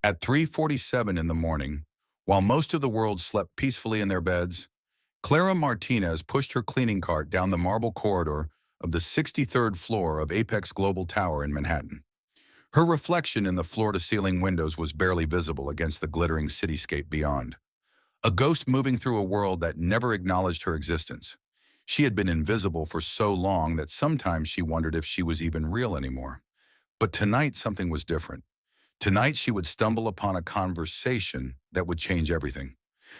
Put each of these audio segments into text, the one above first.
At 3:47 in the morning, while most of the world slept peacefully in their beds, Clara Martinez pushed her cleaning cart down the marble corridor of the 63rd floor of Apex Global Tower in Manhattan. Her reflection in the floor-to-ceiling windows was barely visible against the glittering cityscape beyond. A ghost moving through a world that never acknowledged her existence. She had been invisible for so long that sometimes she wondered if she was even real anymore. But tonight something was different. Tonight she would stumble upon a conversation that would change everything.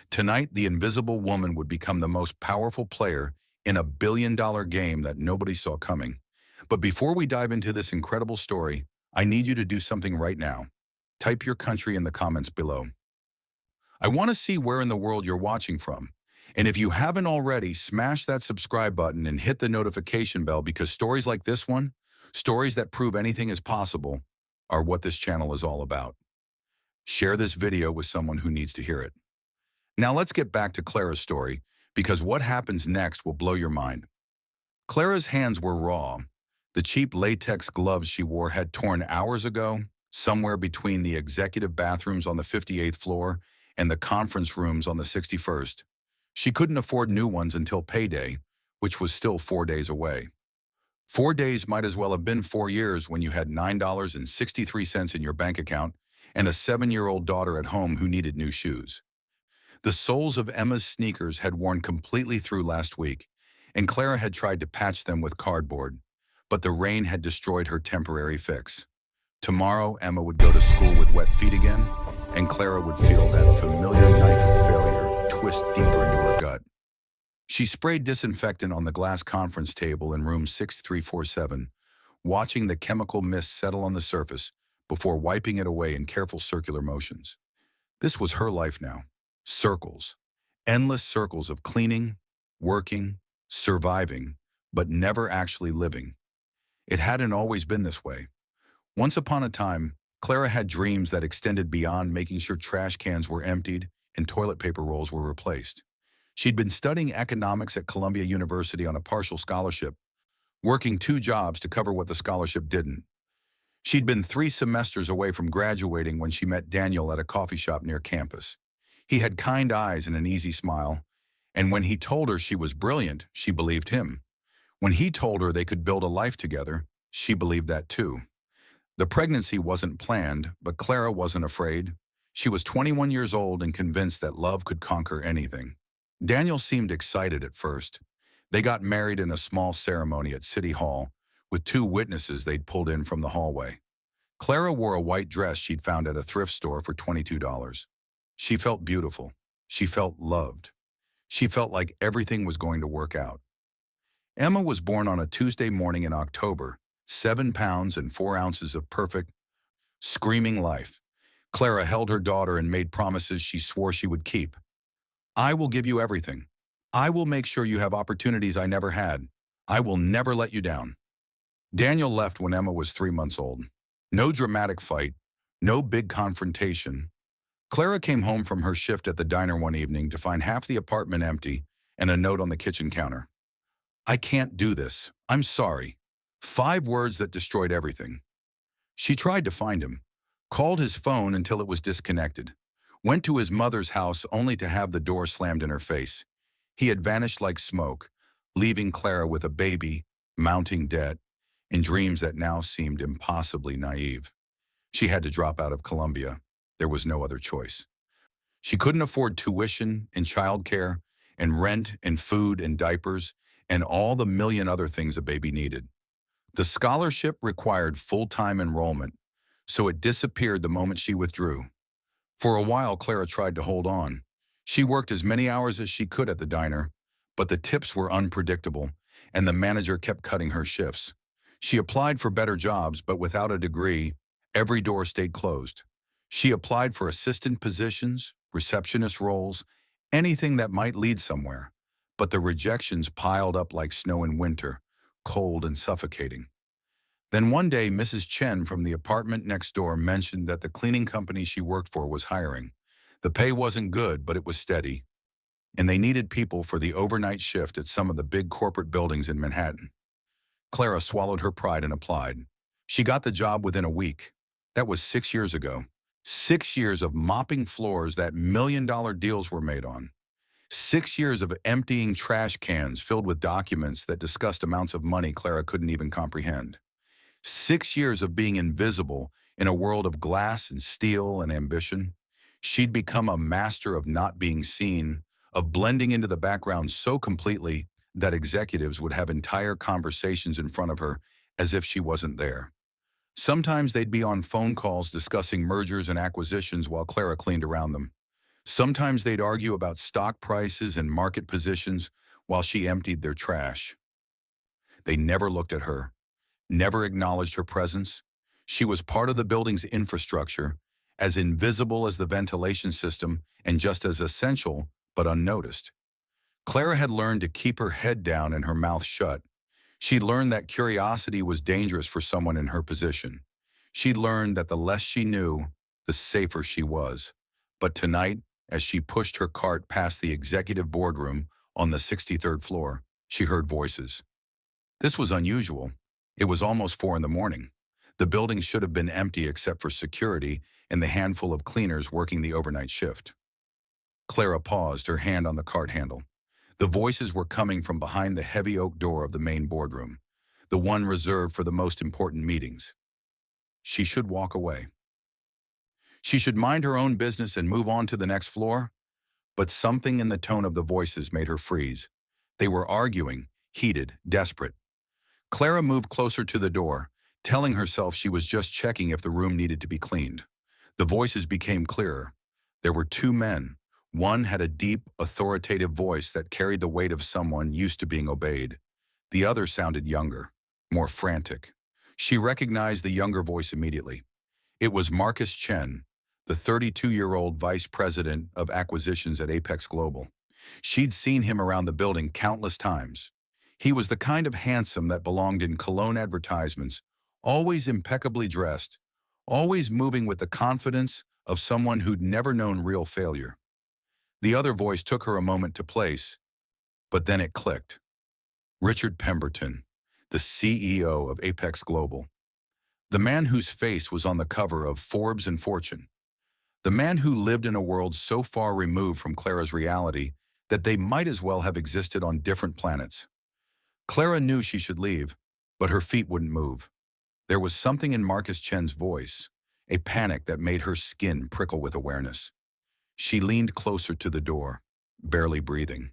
Tonight the invisible woman would become the most powerful player in a billion-dollar game that nobody saw coming. But before we dive into this incredible story, I need you to do something right now. Type your country in the comments below. I want to see where in the world you're watching from. And if you haven't already, smash that subscribe button and hit the notification bell because stories like this one, stories that prove anything is possible, are what this channel is all about. Share this video with someone who needs to hear it. Now let's get back to Clara's story, because what happens next will blow your mind. Clara's hands were raw. The cheap latex gloves she wore had torn hours ago, somewhere between the executive bathrooms on the 58th floor and the conference rooms on the 61st. She couldn't afford new ones until payday, which was still 4 days away. 4 days might as well have been 4 years when you had $9.63 in your bank account and a 7-year-old daughter at home who needed new shoes. The soles of Emma's sneakers had worn completely through last week, and Clara had tried to patch them with cardboard, but the rain had destroyed her temporary fix. Tomorrow, Emma would go to school with wet feet again, and Clara would feel that familiar knife of failure twist deeper into her gut. She sprayed disinfectant on the glass conference table in room 6347, watching the chemical mist settle on the surface before wiping it away in careful circular motions. This was her life now. Circles. Endless circles of cleaning, working, surviving, but never actually living. It hadn't always been this way. Once upon a time, Clara had dreams that extended beyond making sure trash cans were emptied and toilet paper rolls were replaced. She'd been studying economics at Columbia University on a partial scholarship, working 2 jobs to cover what the scholarship didn't. She'd been 3 semesters away from graduating when she met Daniel at a coffee shop near campus. He had kind eyes and an easy smile, and when he told her she was brilliant, she believed him. When he told her they could build a life together, she believed that too. The pregnancy wasn't planned, but Clara wasn't afraid. She was 21 years old and convinced that love could conquer anything. Daniel seemed excited at first. They got married in a small ceremony at City Hall, with 2 witnesses they'd pulled in from the hallway. Clara wore a white dress she'd found at a thrift store for $22. She felt beautiful. She felt loved. She felt like everything was going to work out. Emma was born on a Tuesday morning in October, 7 pounds and 4 ounces of perfect, screaming life. Clara held her daughter and made promises she swore she would keep. I will give you everything. I will make sure you have opportunities I never had. I will never let you down. Daniel left when Emma was 3 months old. No dramatic fight, no big confrontation. Clara came home from her shift at the diner one evening to find half the apartment empty and a note on the kitchen counter. I can't do this. I'm sorry. 5 words that destroyed everything. She tried to find him, called his phone until it was disconnected, went to his mother's house only to have the door slammed in her face. He had vanished like smoke, leaving Clara with a baby, mounting debt, and dreams that now seemed impossibly naive. She had to drop out of Columbia. There was no other choice. She couldn't afford tuition and childcare and rent and food and diapers and all the million other things a baby needed. The scholarship required full-time enrollment, so it disappeared the moment she withdrew. For a while, Clara tried to hold on. She worked as many hours as she could at the diner, but the tips were unpredictable, and the manager kept cutting her shifts. She applied for better jobs, but without a degree, every door stayed closed. She applied for assistant positions, receptionist roles, anything that might lead somewhere, but the rejections piled up like snow in winter, cold and suffocating. Then one day, Mrs. Chen from the apartment next door mentioned that the cleaning company she worked for was hiring. The pay wasn't good, but it was steady, and they needed people for the overnight shift at some of the big corporate buildings in Manhattan. Clara swallowed her pride and applied. She got the job within a week. That was 6 years ago. 6 years of mopping floors that million-dollar deals were made on. 6 years of emptying trash cans filled with documents that discussed amounts of money Clara couldn't even comprehend. 6 years of being invisible in a world of glass and steel and ambition. She'd become a master of not being seen, of blending into the background so completely that executives would have entire conversations in front of her as if she wasn't there. Sometimes they'd be on phone calls discussing mergers and acquisitions while Clara cleaned around them. Sometimes they'd argue about stock prices and market positions while she emptied their trash. They never looked at her, never acknowledged her presence. She was part of the building's infrastructure, as invisible as the ventilation system and just as essential but unnoticed. Clara had learned to keep her head down and her mouth shut. She'd learned that curiosity was dangerous for someone in her position. She'd learned that the less she knew, the safer she was. But tonight, as she pushed her cart past the executive boardroom on the 63rd floor, she heard voices. This was unusual. It was almost 4 in the morning. The building should have been empty except for security and the handful of cleaners working the overnight shift. Clara paused, her hand on the cart handle. The voices were coming from behind the heavy oak door of the main boardroom, the one reserved for the most important meetings. She should walk away. She should mind her own business and move on to the next floor. But something in the tone of the voices made her freeze. They were arguing, heated, desperate. Clara moved closer to the door, telling herself she was just checking if the room needed to be cleaned. The voices became clearer. There were 2 men. One had a deep, authoritative voice that carried the weight of someone used to being obeyed. The other sounded younger, more frantic. She recognized the younger voice immediately. It was Marcus Chen, the 32-year-old vice president of acquisitions at Apex Global. She'd seen him around the building countless times. He was the kind of handsome that belonged in cologne advertisements, always impeccably dressed, always moving with the confidence of someone who'd never known real failure. The other voice took her a moment to place, but then it clicked. Richard Pemberton, the CEO of Apex Global. The man whose face was on the cover of Forbes and Fortune. The man who lived in a world so far removed from Clara's reality that they might as well have existed on different planets. Clara knew she should leave, but her feet wouldn't move. There was something in Marcus Chen's voice, a panic that made her skin prickle with awareness. She leaned closer to the door, barely breathing.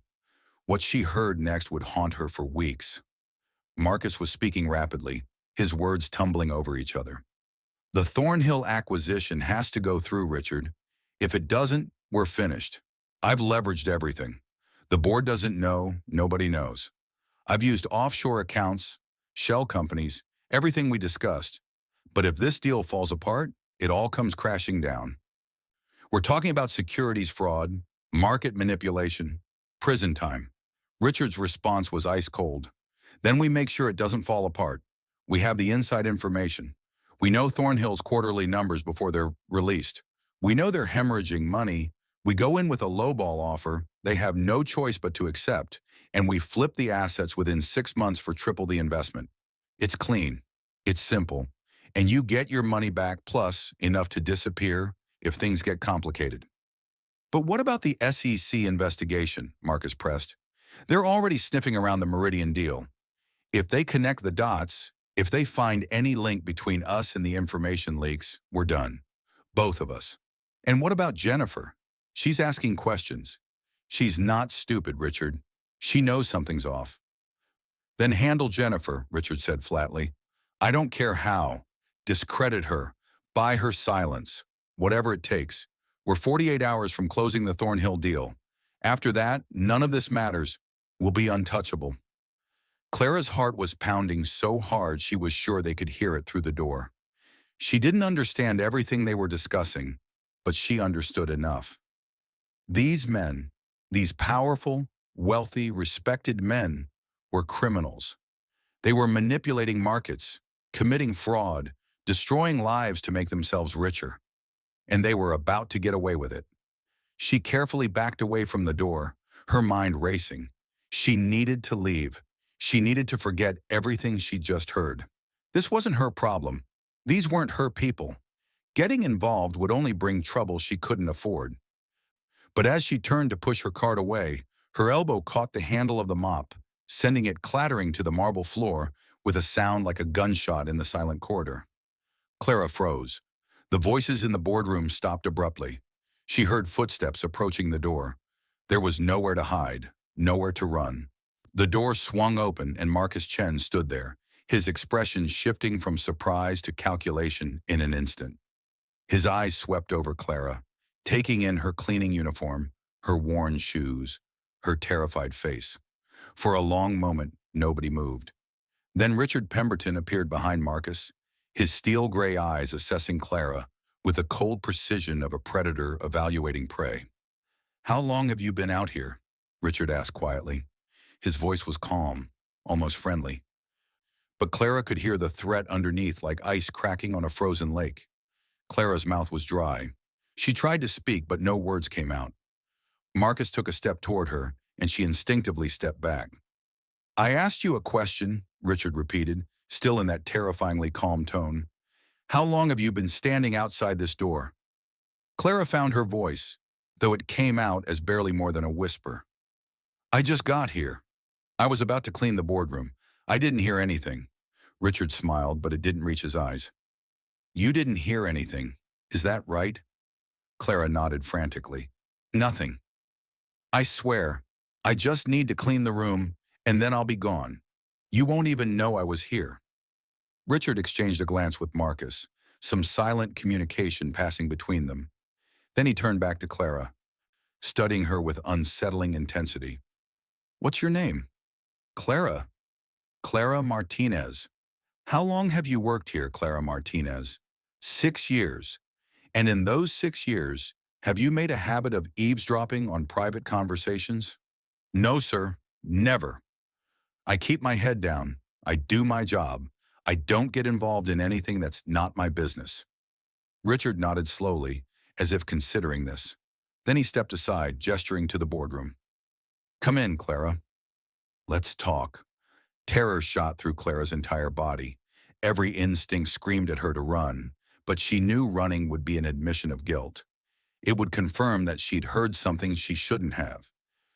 What she heard next would haunt her for weeks. Marcus was speaking rapidly, his words tumbling over each other. The Thornhill acquisition has to go through, Richard. If it doesn't, we're finished. I've leveraged everything. The board doesn't know, nobody knows. I've used offshore accounts, shell companies, everything we discussed. But if this deal falls apart, it all comes crashing down. We're talking about securities fraud, market manipulation, prison time. Richard's response was ice cold. Then we make sure it doesn't fall apart. We have the inside information. We know Thornhill's quarterly numbers before they're released. We know they're hemorrhaging money. We go in with a lowball offer they have no choice but to accept, and we flip the assets within 6 months for triple the investment. It's clean. It's simple. And you get your money back plus enough to disappear if things get complicated. But what about the SEC investigation? Marcus pressed. They're already sniffing around the Meridian deal. If they connect the dots, if they find any link between us and the information leaks, we're done. Both of us. And what about Jennifer? She's asking questions. She's not stupid, Richard. She knows something's off. Then handle Jennifer, Richard said flatly. I don't care how. Discredit her. Buy her silence. Whatever it takes. We're 48 hours from closing the Thornhill deal. After that, none of this matters. We'll be untouchable. Clara's heart was pounding so hard she was sure they could hear it through the door. She didn't understand everything they were discussing, but she understood enough. These men, these powerful, wealthy, respected men, were criminals. They were manipulating markets, committing fraud, destroying lives to make themselves richer. And they were about to get away with it. She carefully backed away from the door, her mind racing. She needed to leave. She needed to forget everything she'd just heard. This wasn't her problem. These weren't her people. Getting involved would only bring trouble she couldn't afford. But as she turned to push her cart away, her elbow caught the handle of the mop, sending it clattering to the marble floor with a sound like a gunshot in the silent corridor. Clara froze. The voices in the boardroom stopped abruptly. She heard footsteps approaching the door. There was nowhere to hide, nowhere to run. The door swung open and Marcus Chen stood there, his expression shifting from surprise to calculation in an instant. His eyes swept over Clara, taking in her cleaning uniform, her worn shoes, her terrified face. For a long moment, nobody moved. Then Richard Pemberton appeared behind Marcus, his steel-gray eyes assessing Clara with the cold precision of a predator evaluating prey. "How long have you been out here?" Richard asked quietly. His voice was calm, almost friendly. But Clara could hear the threat underneath like ice cracking on a frozen lake. Clara's mouth was dry. She tried to speak, but no words came out. Marcus took a step toward her, and she instinctively stepped back. "I asked you a question," Richard repeated, still in that terrifyingly calm tone. "How long have you been standing outside this door?" Clara found her voice, though it came out as barely more than a whisper. "I just got here. I was about to clean the boardroom. I didn't hear anything." Richard smiled, but it didn't reach his eyes. "You didn't hear anything. Is that right?" Clara nodded frantically. "Nothing. I swear, I just need to clean the room, and then I'll be gone. You won't even know I was here." Richard exchanged a glance with Marcus, some silent communication passing between them. Then he turned back to Clara, studying her with unsettling intensity. "What's your name?" "Clara. Clara Martinez." "How long have you worked here, Clara Martinez?" "6 years. And in those 6 years, have you made a habit of eavesdropping on private conversations?" "No, sir. Never. I keep my head down. I do my job. I don't get involved in anything that's not my business." Richard nodded slowly, as if considering this. Then he stepped aside, gesturing to the boardroom. "Come in, Clara. Let's talk." Terror shot through Clara's entire body. Every instinct screamed at her to run, but she knew running would be an admission of guilt. It would confirm that she'd heard something she shouldn't have.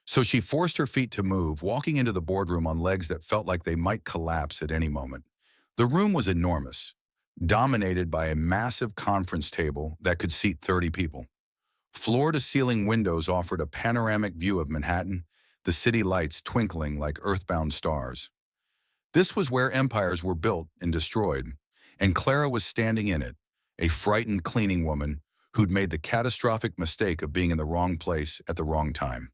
So she forced her feet to move, walking into the boardroom on legs that felt like they might collapse at any moment. The room was enormous, dominated by a massive conference table that could seat 30 people. Floor-to-ceiling windows offered a panoramic view of Manhattan, the city lights twinkling like earthbound stars. This was where empires were built and destroyed, and Clara was standing in it, a frightened cleaning woman who'd made the catastrophic mistake of being in the wrong place at the wrong time.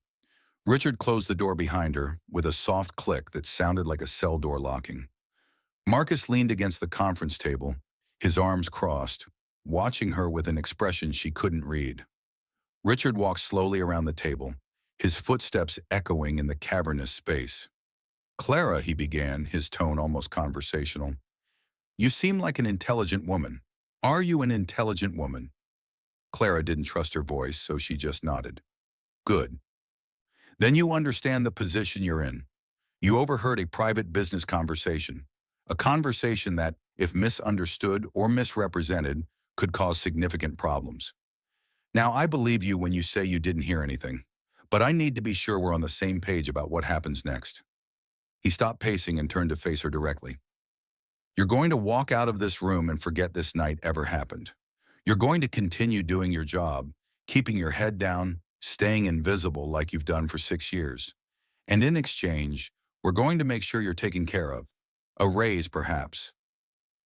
Richard closed the door behind her with a soft click that sounded like a cell door locking. Marcus leaned against the conference table, his arms crossed, watching her with an expression she couldn't read. Richard walked slowly around the table, his footsteps echoing in the cavernous space. "Clara," he began, his tone almost conversational, "you seem like an intelligent woman. Are you an intelligent woman?" Clara didn't trust her voice, so she just nodded. "Good. Then you understand the position you're in. You overheard a private business conversation, a conversation that, if misunderstood or misrepresented, could cause significant problems. Now, I believe you when you say you didn't hear anything, but I need to be sure we're on the same page about what happens next." He stopped pacing and turned to face her directly. "You're going to walk out of this room and forget this night ever happened. You're going to continue doing your job, keeping your head down, staying invisible like you've done for 6 years. And in exchange, we're going to make sure you're taken care of. A raise, perhaps.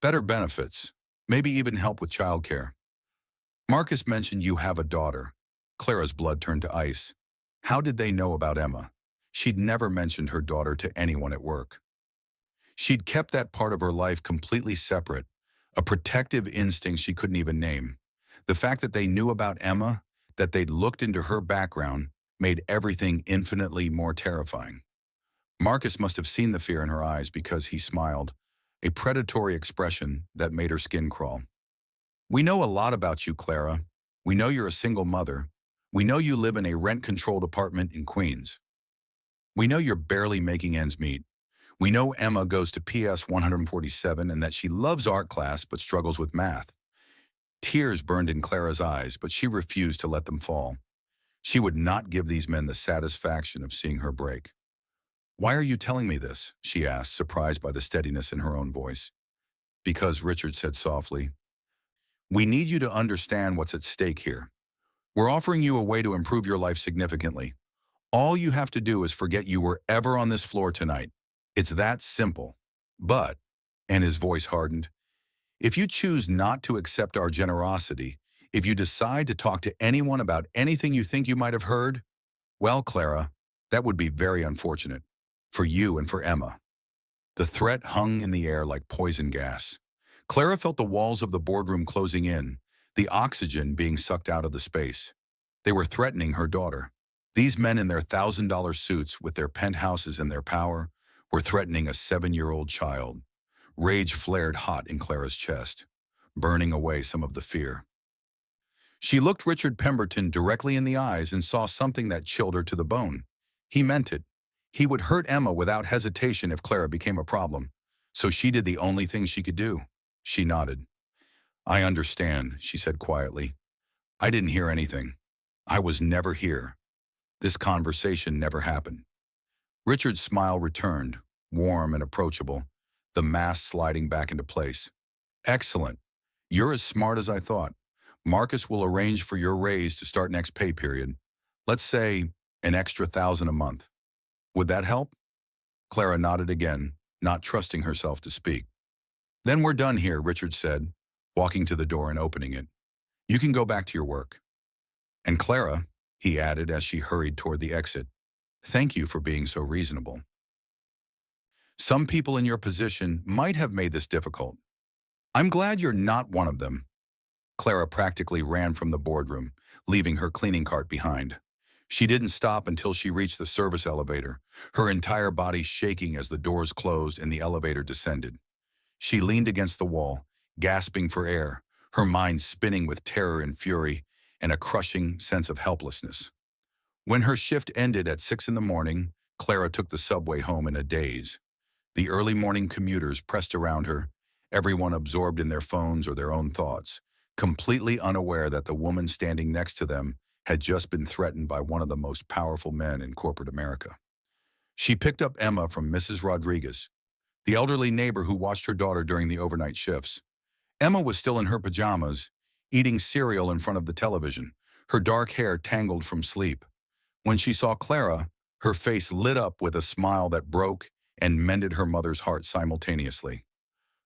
Better benefits. Maybe even help with childcare." "Marcus mentioned you have a daughter." Clara's blood turned to ice. How did they know about Emma? She'd never mentioned her daughter to anyone at work. She'd kept that part of her life completely separate, a protective instinct she couldn't even name. The fact that they knew about Emma, that they'd looked into her background, made everything infinitely more terrifying. Marcus must have seen the fear in her eyes because he smiled, a predatory expression that made her skin crawl. "We know a lot about you, Clara. We know you're a single mother. We know you live in a rent-controlled apartment in Queens. We know you're barely making ends meet. We know Emma goes to PS 147 and that she loves art class but struggles with math. Tears burned in Clara's eyes, but she refused to let them fall. She would not give these men the satisfaction of seeing her break. "Why are you telling me this?" she asked, surprised by the steadiness in her own voice. "Because," Richard said softly, "we need you to understand what's at stake here. We're offering you a way to improve your life significantly. All you have to do is forget you were ever on this floor tonight. It's that simple. But," and his voice hardened, "if you choose not to accept our generosity, if you decide to talk to anyone about anything you think you might have heard, well, Clara, that would be very unfortunate. For you and for Emma." The threat hung in the air like poison gas. Clara felt the walls of the boardroom closing in, the oxygen being sucked out of the space. They were threatening her daughter. These men in their $1,000 suits with their penthouses and their power were threatening a 7-year-old child. Rage flared hot in Clara's chest, burning away some of the fear. She looked Richard Pemberton directly in the eyes and saw something that chilled her to the bone. He meant it. He would hurt Emma without hesitation if Clara became a problem. So she did the only thing she could do. She nodded. "I understand," she said quietly. "I didn't hear anything. I was never here. This conversation never happened." Richard's smile returned, warm and approachable, the mask sliding back into place. "Excellent. You're as smart as I thought. Marcus will arrange for your raise to start next pay period. Let's say an extra 1,000 a month. Would that help?" Clara nodded again, not trusting herself to speak. "Then we're done here," Richard said, walking to the door and opening it. "You can go back to your work. And Clara," he added as she hurried toward the exit, "thank you for being so reasonable. Some people in your position might have made this difficult. I'm glad you're not one of them." Clara practically ran from the boardroom, leaving her cleaning cart behind. She didn't stop until she reached the service elevator, her entire body shaking as the doors closed and the elevator descended. She leaned against the wall, gasping for air, her mind spinning with terror and fury and a crushing sense of helplessness. When her shift ended at 6 in the morning, Clara took the subway home in a daze. The early morning commuters pressed around her, everyone absorbed in their phones or their own thoughts, completely unaware that the woman standing next to them had just been threatened by one of the most powerful men in corporate America. She picked up Emma from Mrs. Rodriguez, the elderly neighbor who watched her daughter during the overnight shifts. Emma was still in her pajamas, eating cereal in front of the television, her dark hair tangled from sleep. When she saw Clara, her face lit up with a smile that broke and mended her mother's heart simultaneously.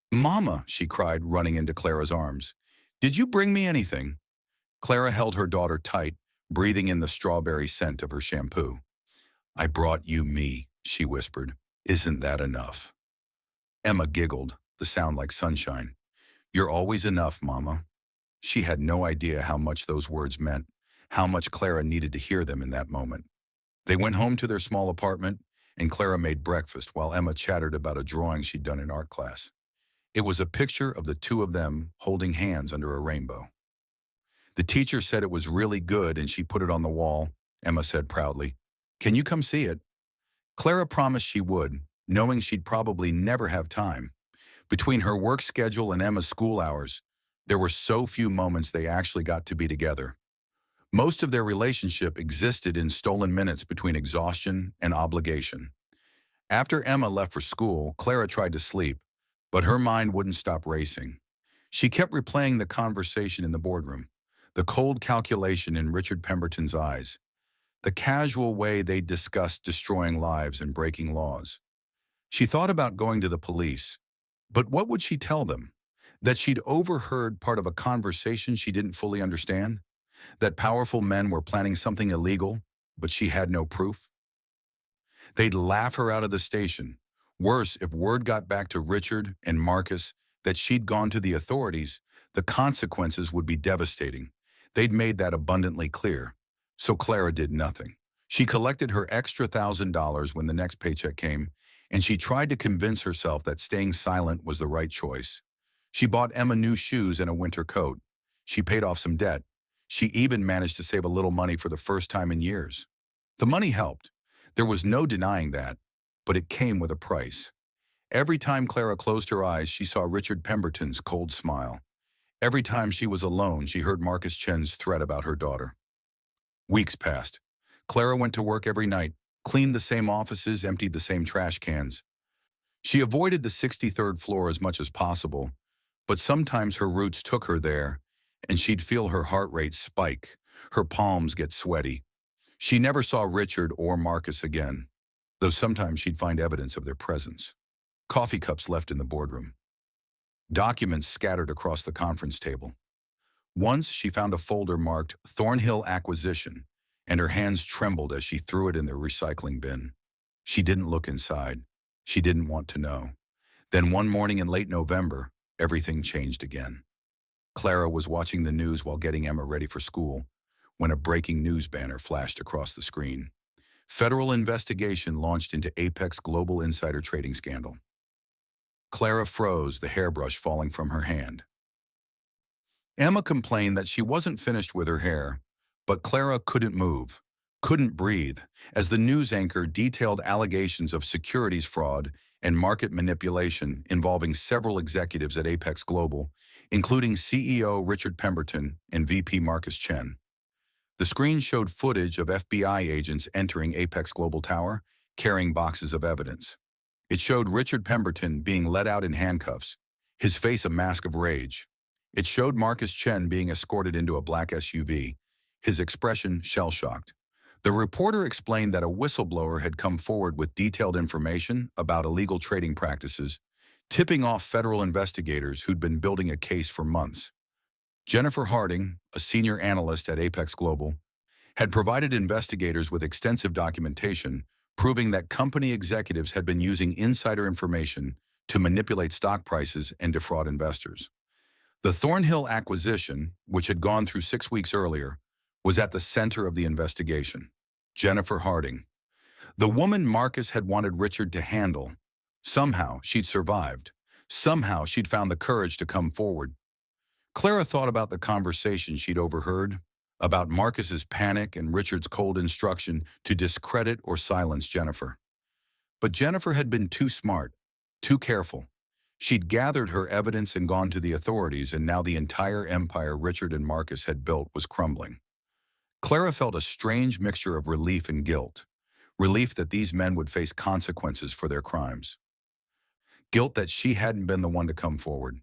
"Mama," she cried, running into Clara's arms. "Did you bring me anything?" Clara held her daughter tight, breathing in the strawberry scent of her shampoo. "I brought you me," she whispered. "Isn't that enough?" Emma giggled, the sound like sunshine. "You're always enough, Mama." She had no idea how much those words meant, how much Clara needed to hear them in that moment. They went home to their small apartment, and Clara made breakfast while Emma chattered about a drawing she'd done in art class. It was a picture of the two of them holding hands under a rainbow. "The teacher said it was really good and she put it on the wall," Emma said proudly. "Can you come see it?" Clara promised she would, knowing she'd probably never have time. Between her work schedule and Emma's school hours, there were so few moments they actually got to be together. Most of their relationship existed in stolen minutes between exhaustion and obligation. After Emma left for school, Clara tried to sleep, but her mind wouldn't stop racing. She kept replaying the conversation in the boardroom, the cold calculation in Richard Pemberton's eyes, the casual way they discussed destroying lives and breaking laws. She thought about going to the police, but what would she tell them? That she'd overheard part of a conversation she didn't fully understand? That powerful men were planning something illegal, but she had no proof? They'd laugh her out of the station. Worse, if word got back to Richard and Marcus that she'd gone to the authorities, the consequences would be devastating. They'd made that abundantly clear. So Clara did nothing. She collected her extra $1,000 when the next paycheck came, and she tried to convince herself that staying silent was the right choice. She bought Emma new shoes and a winter coat. She paid off some debt. She even managed to save a little money for the first time in years. The money helped. There was no denying that, but it came with a price. Every time Clara closed her eyes, she saw Richard Pemberton's cold smile. Every time she was alone, she heard Marcus Chen's threat about her daughter. Weeks passed. Clara went to work every night, cleaned the same offices, emptied the same trash cans. She avoided the 63rd floor as much as possible, but sometimes her roots took her there, and she'd feel her heart rate spike, her palms get sweaty. She never saw Richard or Marcus again, though sometimes she'd find evidence of their presence. Coffee cups left in the boardroom. Documents scattered across the conference table. Once she found a folder marked Thornhill Acquisition, and her hands trembled as she threw it in the recycling bin. She didn't look inside. She didn't want to know. Then one morning in late November, everything changed again. Clara was watching the news while getting Emma ready for school when a breaking news banner flashed across the screen. Federal investigation launched into Apex Global insider trading scandal. Clara froze, the hairbrush falling from her hand. Emma complained that she wasn't finished with her hair, but Clara couldn't move, couldn't breathe, as the news anchor detailed allegations of securities fraud and market manipulation involving several executives at Apex Global, including CEO Richard Pemberton and VP Marcus Chen. The screen showed footage of FBI agents entering Apex Global Tower, carrying boxes of evidence. It showed Richard Pemberton being led out in handcuffs, his face a mask of rage. It showed Marcus Chen being escorted into a black SUV, his expression shell-shocked. The reporter explained that a whistleblower had come forward with detailed information about illegal trading practices, tipping off federal investigators who'd been building a case for months. Jennifer Harding, a senior analyst at Apex Global, had provided investigators with extensive documentation proving that company executives had been using insider information to manipulate stock prices and defraud investors. The Thornhill acquisition, which had gone through 6 weeks earlier, was at the center of the investigation. Jennifer Harding, the woman Marcus had wanted Richard to handle. Somehow she'd survived. Somehow she'd found the courage to come forward. Clara thought about the conversation she'd overheard, about Marcus's panic and Richard's cold instruction to discredit or silence Jennifer. But Jennifer had been too smart, too careful. She'd gathered her evidence and gone to the authorities, and now the entire empire Richard and Marcus had built was crumbling. Clara felt a strange mixture of relief and guilt. Relief that these men would face consequences for their crimes. Guilt that she hadn't been the one to come forward.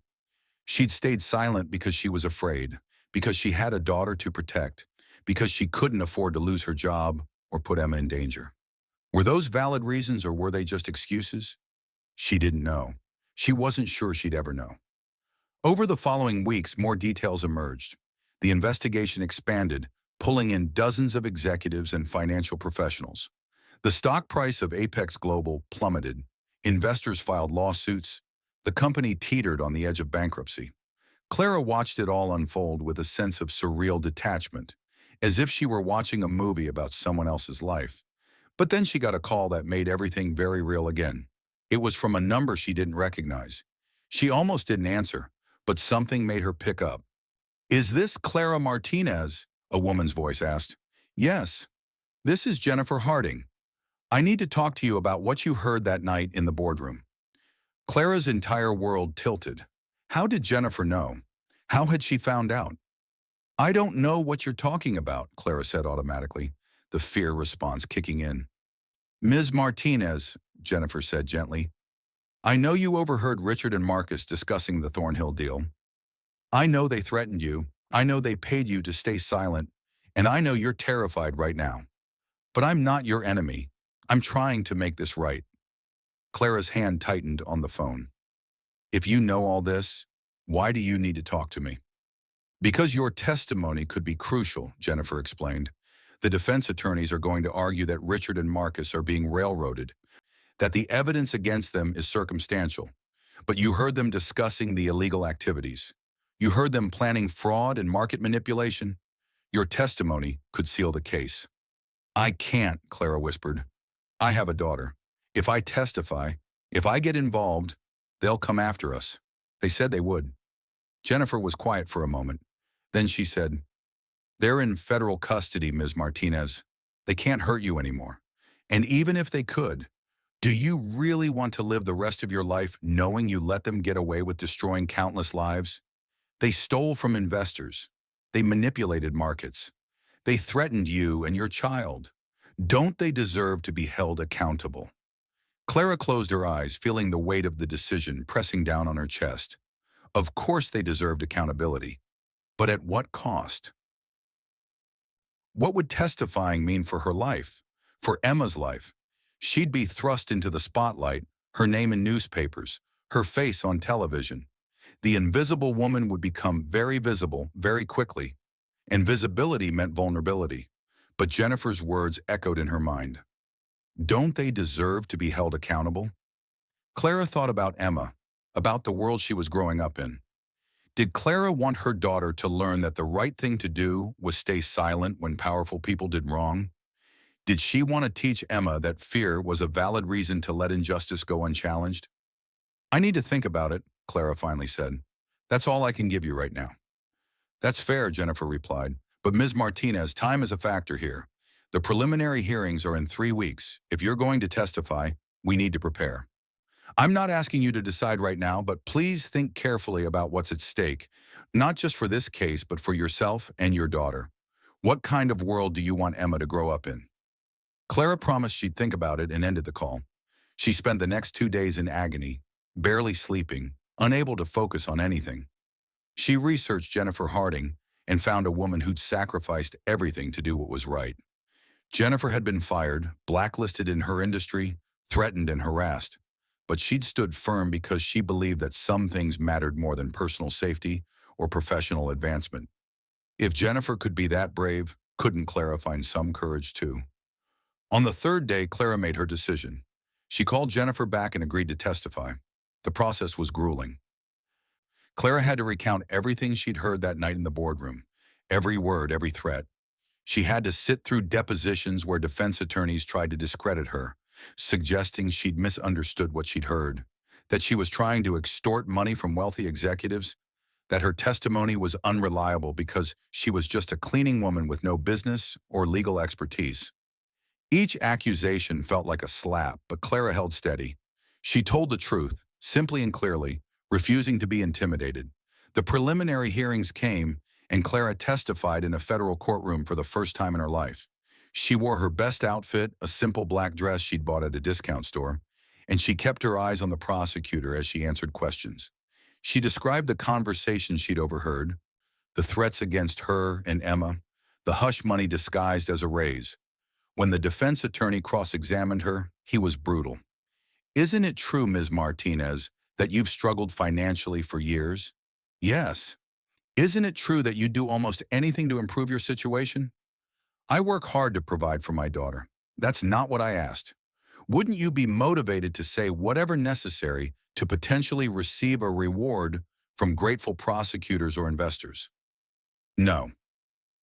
She'd stayed silent because she was afraid, because she had a daughter to protect, because she couldn't afford to lose her job or put Emma in danger. Were those valid reasons, or were they just excuses? She didn't know. She wasn't sure she'd ever know. Over the following weeks, more details emerged. The investigation expanded, pulling in dozens of executives and financial professionals. The stock price of Apex Global plummeted. Investors filed lawsuits. The company teetered on the edge of bankruptcy. Clara watched it all unfold with a sense of surreal detachment, as if she were watching a movie about someone else's life. But then she got a call that made everything very real again. It was from a number she didn't recognize. She almost didn't answer, but something made her pick up. "Is this Clara Martinez?" a woman's voice asked. "Yes. This is Jennifer Harding. I need to talk to you about what you heard that night in the boardroom." Clara's entire world tilted. How did Jennifer know? How had she found out? "I don't know what you're talking about," Clara said automatically, the fear response kicking in. "Ms. Martinez," Jennifer said gently, "I know you overheard Richard and Marcus discussing the Thornhill deal. I know they threatened you. I know they paid you to stay silent, and I know you're terrified right now. But I'm not your enemy. I'm trying to make this right." Clara's hand tightened on the phone. "If you know all this, why do you need to talk to me?" "Because your testimony could be crucial," Jennifer explained. "The defense attorneys are going to argue that Richard and Marcus are being railroaded, that the evidence against them is circumstantial. But you heard them discussing the illegal activities. You heard them planning fraud and market manipulation. Your testimony could seal the case." "I can't," Clara whispered. "I have a daughter. If I testify, if I get involved, they'll come after us. They said they would." Jennifer was quiet for a moment. Then she said, "They're in federal custody, Ms. Martinez. They can't hurt you anymore. And even if they could, do you really want to live the rest of your life knowing you let them get away with destroying countless lives? They stole from investors. They manipulated markets. They threatened you and your child. Don't they deserve to be held accountable? Clara closed her eyes, feeling the weight of the decision pressing down on her chest. Of course they deserved accountability. But at what cost? What would testifying mean for her life? For Emma's life? She'd be thrust into the spotlight, her name in newspapers, her face on television. The invisible woman would become very visible very quickly. And visibility meant vulnerability. But Jennifer's words echoed in her mind. Don't they deserve to be held accountable? Clara thought about Emma, about the world she was growing up in. Did Clara want her daughter to learn that the right thing to do was stay silent when powerful people did wrong? Did she want to teach Emma that fear was a valid reason to let injustice go unchallenged? I need to think about it, Clara finally said. That's all I can give you right now. That's fair, Jennifer replied. But Ms. Martinez, time is a factor here. The preliminary hearings are in 3 weeks. If you're going to testify, we need to prepare. I'm not asking you to decide right now, but please think carefully about what's at stake, not just for this case, but for yourself and your daughter. What kind of world do you want Emma to grow up in? Clara promised she'd think about it and ended the call. She spent the next 2 days in agony, barely sleeping, unable to focus on anything. She researched Jennifer Harding and found a woman who'd sacrificed everything to do what was right. Jennifer had been fired, blacklisted in her industry, threatened and harassed. But she'd stood firm because she believed that some things mattered more than personal safety or professional advancement. If Jennifer could be that brave, couldn't Clara find some courage too? On the 3rd day, Clara made her decision. She called Jennifer back and agreed to testify. The process was grueling. Clara had to recount everything she'd heard that night in the boardroom, every word, every threat. She had to sit through depositions where defense attorneys tried to discredit her, suggesting she'd misunderstood what she'd heard, that she was trying to extort money from wealthy executives, that her testimony was unreliable because she was just a cleaning woman with no business or legal expertise. Each accusation felt like a slap, but Clara held steady. She told the truth, simply and clearly, refusing to be intimidated. The preliminary hearings came, and Clara testified in a federal courtroom for the first time in her life. She wore her best outfit, a simple black dress she'd bought at a discount store, and she kept her eyes on the prosecutor as she answered questions. She described the conversation she'd overheard, the threats against her and Emma, the hush money disguised as a raise. When the defense attorney cross-examined her, he was brutal. Isn't it true, Ms. Martinez, that you've struggled financially for years? Yes. Isn't it true that you do almost anything to improve your situation? I work hard to provide for my daughter. That's not what I asked. Wouldn't you be motivated to say whatever necessary to potentially receive a reward from grateful prosecutors or investors? No.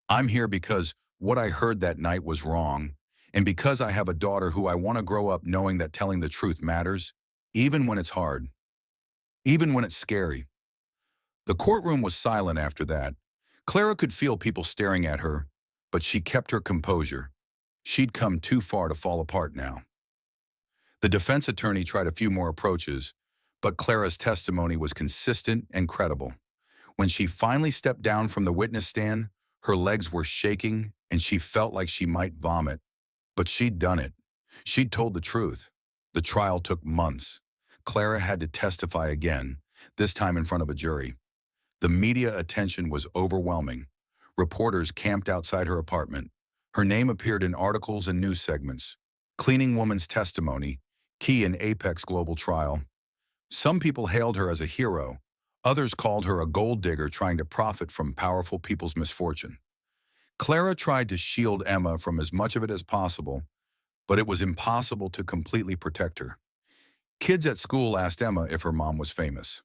I'm here because what I heard that night was wrong, and because I have a daughter who I want to grow up knowing that telling the truth matters, even when it's hard, even when it's scary. The courtroom was silent after that. Clara could feel people staring at her, but she kept her composure. She'd come too far to fall apart now. The defense attorney tried a few more approaches, but Clara's testimony was consistent and credible. When she finally stepped down from the witness stand, her legs were shaking and she felt like she might vomit. But she'd done it. She'd told the truth. The trial took months. Clara had to testify again, this time in front of a jury. The media attention was overwhelming. Reporters camped outside her apartment. Her name appeared in articles and news segments. Cleaning woman's testimony, key in Apex global trial. Some people hailed her as a hero. Others called her a gold digger trying to profit from powerful people's misfortune. Clara tried to shield Emma from as much of it as possible, but it was impossible to completely protect her. Kids at school asked Emma if her mom was famous.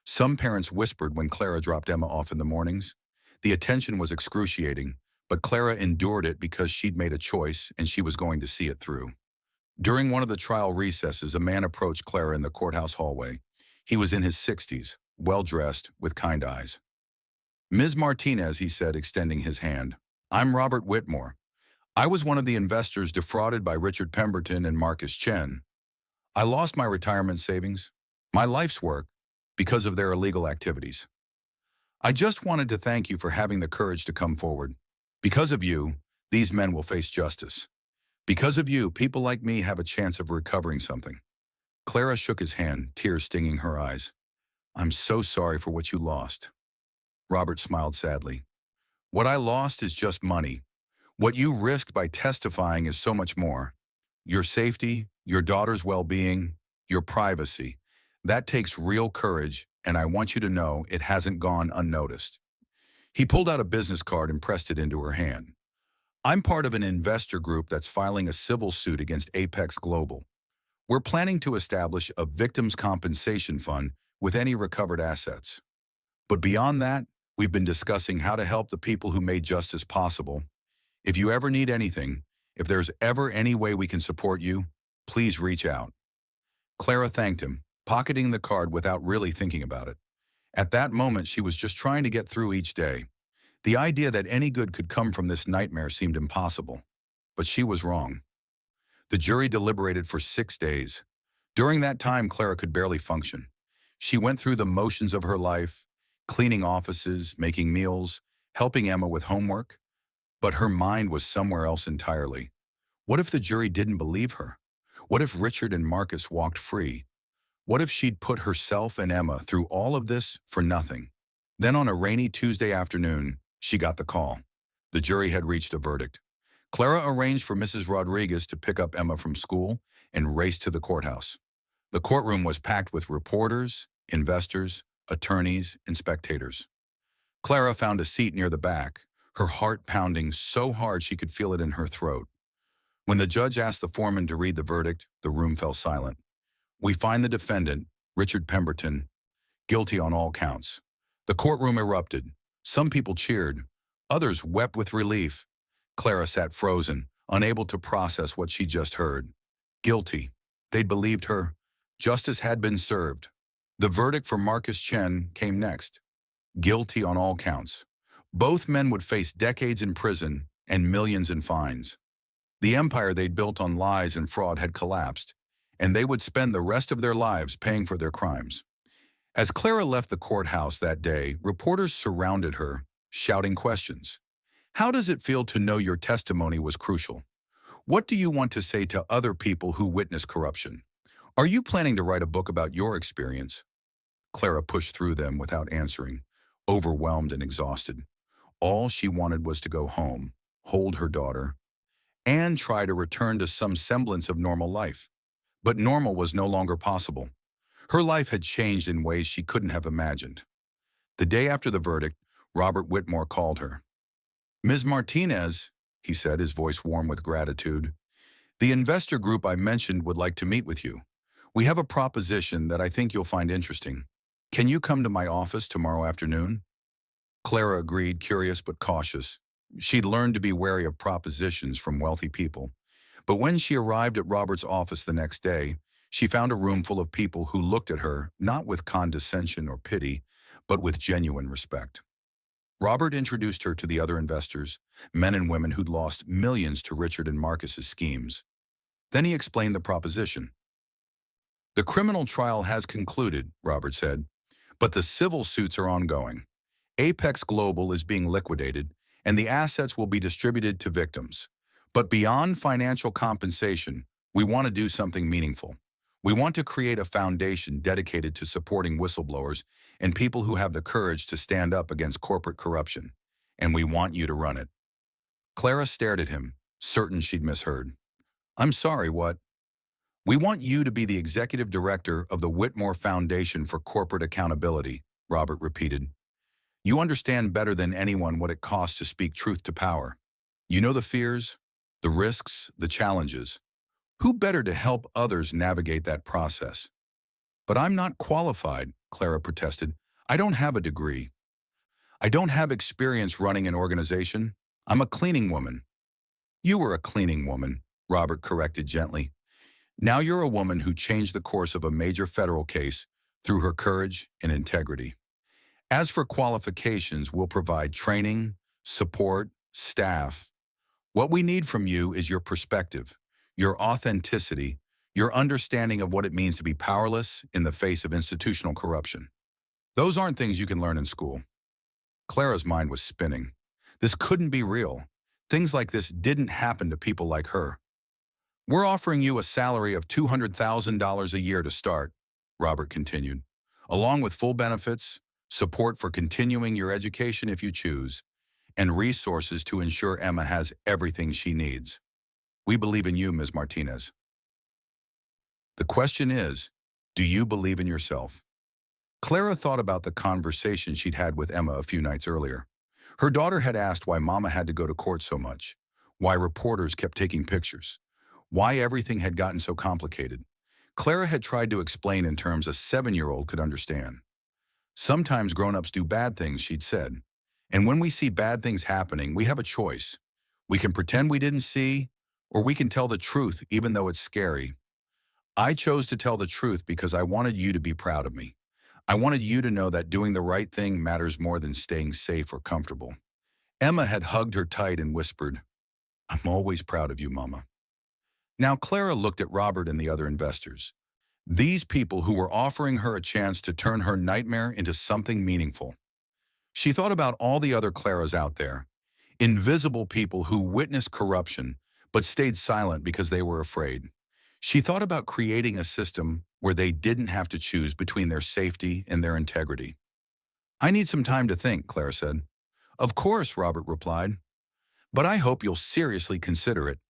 Some parents whispered when Clara dropped Emma off in the mornings. The attention was excruciating, but Clara endured it because she'd made a choice and she was going to see it through. During one of the trial recesses, a man approached Clara in the courthouse hallway. He was in his 60s, well-dressed, with kind eyes. Ms. Martinez, he said, extending his hand. I'm Robert Whitmore. I was one of the investors defrauded by Richard Pemberton and Marcus Chen. I lost my retirement savings, my life's work, because of their illegal activities. I just wanted to thank you for having the courage to come forward. Because of you, these men will face justice. Because of you, people like me have a chance of recovering something. Clara shook his hand, tears stinging her eyes. I'm so sorry for what you lost. Robert smiled sadly. What I lost is just money. What you risked by testifying is so much more. Your safety, your daughter's well-being, your privacy. That takes real courage, and I want you to know it hasn't gone unnoticed. He pulled out a business card and pressed it into her hand. I'm part of an investor group that's filing a civil suit against Apex Global. We're planning to establish a victims' compensation fund with any recovered assets. But beyond that, we've been discussing how to help the people who made justice possible. If you ever need anything, if there's ever any way we can support you, please reach out. Clara thanked him, pocketing the card without really thinking about it. At that moment, she was just trying to get through each day. The idea that any good could come from this nightmare seemed impossible. But she was wrong. The jury deliberated for 6 days. During that time, Clara could barely function. She went through the motions of her life, cleaning offices, making meals, helping Emma with homework. But her mind was somewhere else entirely. What if the jury didn't believe her? What if Richard and Marcus walked free? What if she'd put herself and Emma through all of this for nothing? Then on a rainy Tuesday afternoon, she got the call. The jury had reached a verdict. Clara arranged for Mrs. Rodriguez to pick up Emma from school and race to the courthouse. The courtroom was packed with reporters, investors, attorneys, and spectators. Clara found a seat near the back, her heart pounding so hard she could feel it in her throat. When the judge asked the foreman to read the verdict, the room fell silent. We find the defendant, Richard Pemberton, guilty on all counts. The courtroom erupted. Some people cheered. Others wept with relief. Clara sat frozen, unable to process what she just heard. Guilty. They'd believed her. Justice had been served. The verdict for Marcus Chen came next. Guilty on all counts. Both men would face decades in prison and millions in fines. The empire they'd built on lies and fraud had collapsed, and they would spend the rest of their lives paying for their crimes. As Clara left the courthouse that day, reporters surrounded her, shouting questions. How does it feel to know your testimony was crucial? What do you want to say to other people who witness corruption? Are you planning to write a book about your experience? Clara pushed through them without answering, overwhelmed and exhausted. All she wanted was to go home, hold her daughter, and try to return to some semblance of normal life. But normal was no longer possible. Her life had changed in ways she couldn't have imagined. The day after the verdict, Robert Whitmore called her. Ms. Martinez, he said, his voice warm with gratitude, the investor group I mentioned would like to meet with you. We have a proposition that I think you'll find interesting. Can you come to my office tomorrow afternoon? Clara agreed, curious but cautious. She'd learned to be wary of propositions from wealthy people. But when she arrived at Robert's office the next day, she found a room full of people who looked at her not with condescension or pity, but with genuine respect. Robert introduced her to the other investors, men and women who'd lost millions to Richard and Marcus's schemes. Then he explained the proposition. The criminal trial has concluded, Robert said, but the civil suits are ongoing. Apex Global is being liquidated, and the assets will be distributed to victims. But beyond financial compensation, we want to do something meaningful. We want to create a foundation dedicated to supporting whistleblowers and people who have the courage to stand up against corporate corruption. And we want you to run it. Clara stared at him, certain she'd misheard. I'm sorry, what? We want you to be the executive director of the Whitmore Foundation for Corporate Accountability, Robert repeated. You understand better than anyone what it costs to speak truth to power. You know the fears, the risks, the challenges. Who better to help others navigate that process? But I'm not qualified, Clara protested. I don't have a degree. I don't have experience running an organization. I'm a cleaning woman. You were a cleaning woman, Robert corrected gently. Now you're a woman who changed the course of a major federal case through her courage and integrity. As for qualifications, we'll provide training, support, staff. What we need from you is your perspective, your authenticity, your understanding of what it means to be powerless in the face of institutional corruption. Those aren't things you can learn in school. Clara's mind was spinning. This couldn't be real. Things like this didn't happen to people like her. "We're offering you a salary of $200,000 a year to start," Robert continued, "along with full benefits, support for continuing your education if you choose, and resources to ensure Emma has everything she needs. We believe in you, Ms. Martinez. The question is, do you believe in yourself?" Clara thought about the conversation she'd had with Emma a few nights earlier. Her daughter had asked why Mama had to go to court so much, why reporters kept taking pictures, why everything had gotten so complicated. Clara had tried to explain in terms a 7-year-old could understand. "Sometimes grown-ups do bad things," she'd said. "And when we see bad things happening, we have a choice. We can pretend we didn't see, or we can tell the truth even though it's scary. I chose to tell the truth because I wanted you to be proud of me. I wanted you to know that doing the right thing matters more than staying safe or comfortable." Emma had hugged her tight and whispered, "I'm always proud of you, Mama." Now Clara looked at Robert and the other investors. These people who were offering her a chance to turn her nightmare into something meaningful. She thought about all the other Claras out there, invisible people who witnessed corruption but stayed silent because they were afraid. She thought about creating a system where they didn't have to choose between their safety and their integrity. "I need some time to think," Clara said. "Of course," Robert replied. "But I hope you'll seriously consider it.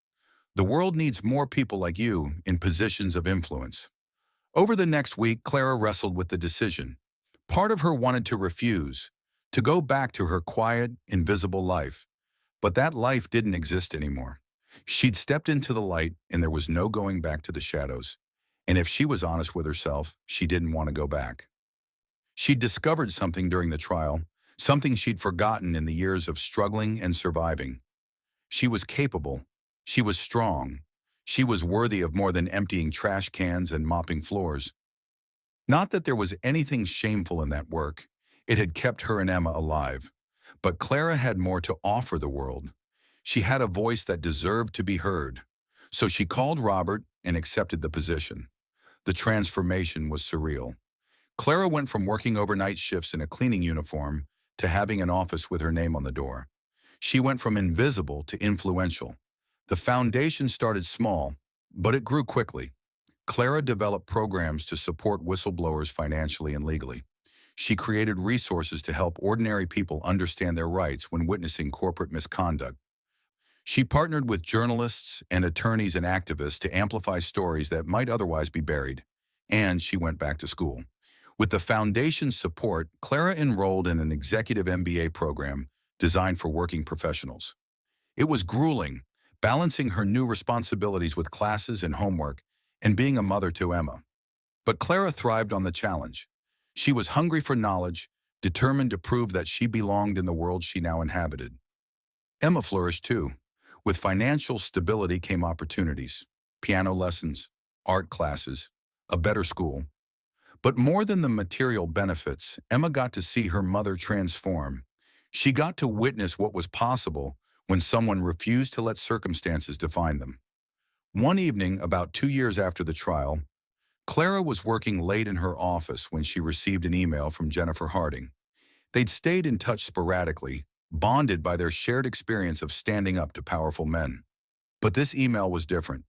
The world needs more people like you in positions of influence." Over the next week, Clara wrestled with the decision. Part of her wanted to refuse, to go back to her quiet, invisible life. But that life didn't exist anymore. She'd stepped into the light, and there was no going back to the shadows. And if she was honest with herself, she didn't want to go back. She'd discovered something during the trial, something she'd forgotten in the years of struggling and surviving. She was capable. She was strong. She was worthy of more than emptying trash cans and mopping floors. Not that there was anything shameful in that work. It had kept her and Emma alive. But Clara had more to offer the world. She had a voice that deserved to be heard. So she called Robert and accepted the position. The transformation was surreal. Clara went from working overnight shifts in a cleaning uniform to having an office with her name on the door. She went from invisible to influential. The foundation started small, but it grew quickly. Clara developed programs to support whistleblowers financially and legally. She created resources to help ordinary people understand their rights when witnessing corporate misconduct. She partnered with journalists and attorneys and activists to amplify stories that might otherwise be buried. And she went back to school. With the foundation's support, Clara enrolled in an executive MBA program designed for working professionals. It was grueling, balancing her new responsibilities with classes and homework, and being a mother to Emma. But Clara thrived on the challenge. She was hungry for knowledge, determined to prove that she belonged in the world she now inhabited. Emma flourished too. With financial stability came opportunities, piano lessons, art classes, a better school. But more than the material benefits, Emma got to see her mother transform. She got to witness what was possible when someone refused to let circumstances define them. One evening, about 2 years after the trial, Clara was working late in her office when she received an email from Jennifer Harding. They'd stayed in touch sporadically, bonded by their shared experience of standing up to powerful men. But this email was different.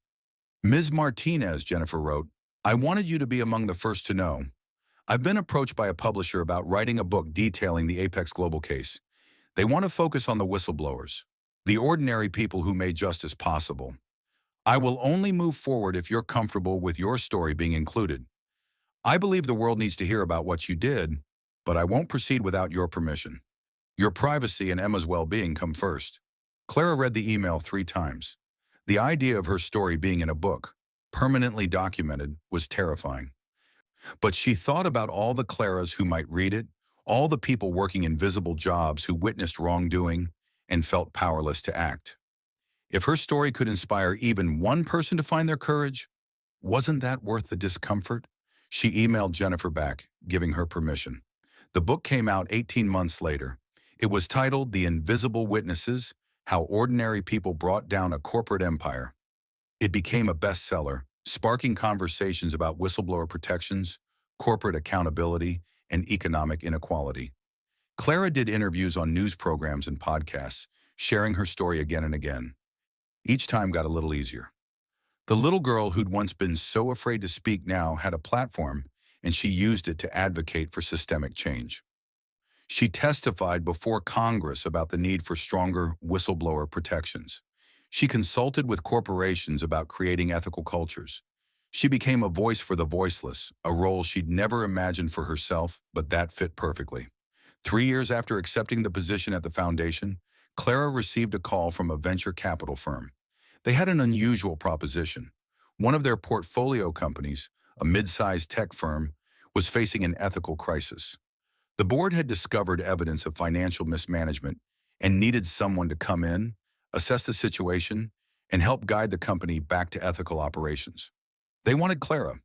"Ms. Martinez," Jennifer wrote, "I wanted you to be among the first to know. I've been approached by a publisher about writing a book detailing the Apex Global case. They want to focus on the whistleblowers, the ordinary people who made justice possible. I will only move forward if you're comfortable with your story being included. I believe the world needs to hear about what you did, but I won't proceed without your permission. Your privacy and Emma's well-being come first." Clara read the email 3 times. The idea of her story being in a book, permanently documented, was terrifying. But she thought about all the Claras who might read it, all the people working invisible jobs who witnessed wrongdoing and felt powerless to act. If her story could inspire even one person to find their courage, wasn't that worth the discomfort? She emailed Jennifer back, giving her permission. The book came out 18 months later. It was titled The Invisible Witnesses: How Ordinary People Brought Down a Corporate Empire. It became a bestseller, sparking conversations about whistleblower protections, corporate accountability, and economic inequality. Clara did interviews on news programs and podcasts, sharing her story again and again. Each time got a little easier. The little girl who'd once been so afraid to speak now had a platform, and she used it to advocate for systemic change. She testified before Congress about the need for stronger whistleblower protections. She consulted with corporations about creating ethical cultures. She became a voice for the voiceless, a role she'd never imagined for herself, but that fit perfectly. 3 years after accepting the position at the foundation, Clara received a call from a venture capital firm. They had an unusual proposition. One of their portfolio companies, a mid-sized tech firm, was facing an ethical crisis. The board had discovered evidence of financial mismanagement and needed someone to come in, assess the situation, and help guide the company back to ethical operations. They wanted Clara.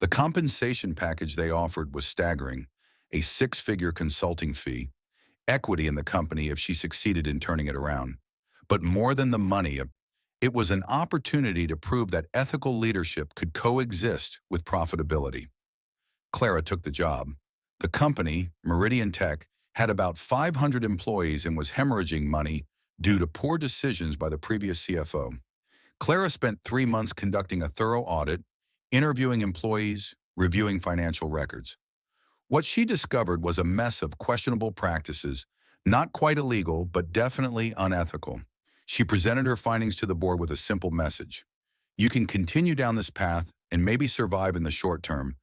The compensation package they offered was staggering: a six-figure consulting fee, equity in the company if she succeeded in turning it around. But more than the money, it was an opportunity to prove that ethical leadership could coexist with profitability. Clara took the job. The company, Meridian Tech, had about 500 employees and was hemorrhaging money due to poor decisions by the previous CFO. Clara spent 3 months conducting a thorough audit, interviewing employees, reviewing financial records. What she discovered was a mess of questionable practices, not quite illegal, but definitely unethical. She presented her findings to the board with a simple message: you can continue down this path and maybe survive in the short term,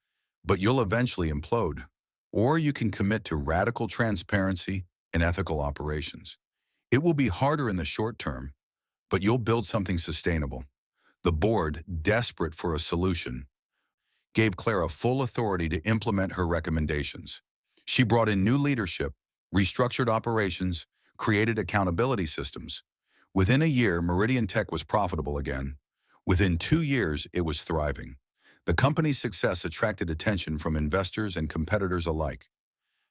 but you'll eventually implode. Or you can commit to radical transparency and ethical operations. It will be harder in the short term, but you'll build something sustainable. The board, desperate for a solution, gave Clara full authority to implement her recommendations. She brought in new leadership, restructured operations, created accountability systems. Within a year, Meridian Tech was profitable again. Within 2 years, it was thriving. The company's success attracted attention from investors and competitors alike.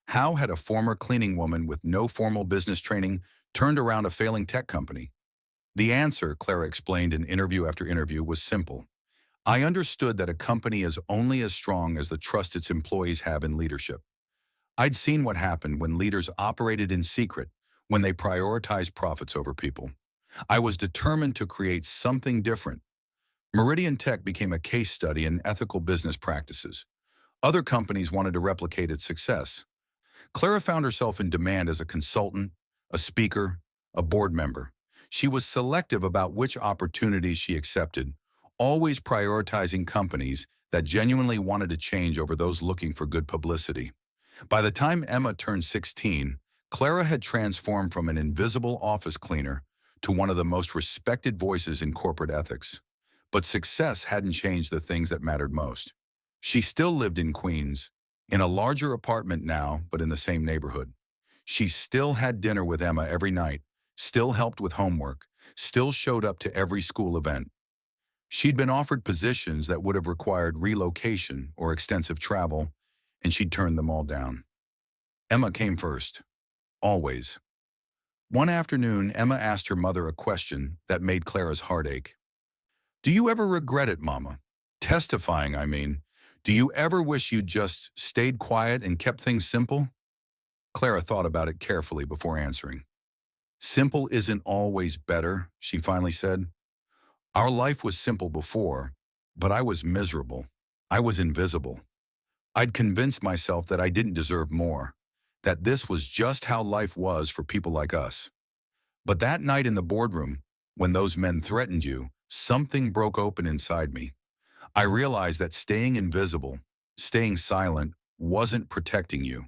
How had a former cleaning woman with no formal business training turned around a failing tech company? The answer, Clara explained in interview after interview, was simple. I understood that a company is only as strong as the trust its employees have in leadership. I'd seen what happened when leaders operated in secret, when they prioritized profits over people. I was determined to create something different. Meridian Tech became a case study in ethical business practices. Other companies wanted to replicate its success. Clara found herself in demand as a consultant, a speaker, a board member. She was selective about which opportunities she accepted, always prioritizing companies that genuinely wanted to change over those looking for good publicity. By the time Emma turned 16, Clara had transformed from an invisible office cleaner to one of the most respected voices in corporate ethics. But success hadn't changed the things that mattered most. She still lived in Queens, in a larger apartment now, but in the same neighborhood. She still had dinner with Emma every night, still helped with homework, still showed up to every school event. She'd been offered positions that would have required relocation or extensive travel, and she'd turned them all down. Emma came first, always. One afternoon, Emma asked her mother a question that made Clara's heart ache. Do you ever regret it, Mama? Testifying, I mean. Do you ever wish you'd just stayed quiet and kept things simple? Clara thought about it carefully before answering. Simple isn't always better, she finally said. Our life was simple before, but I was miserable. I was invisible. I'd convinced myself that I didn't deserve more, that this was just how life was for people like us. But that night in the boardroom, when those men threatened you, something broke open inside me. I realized that staying invisible, staying silent, wasn't protecting you.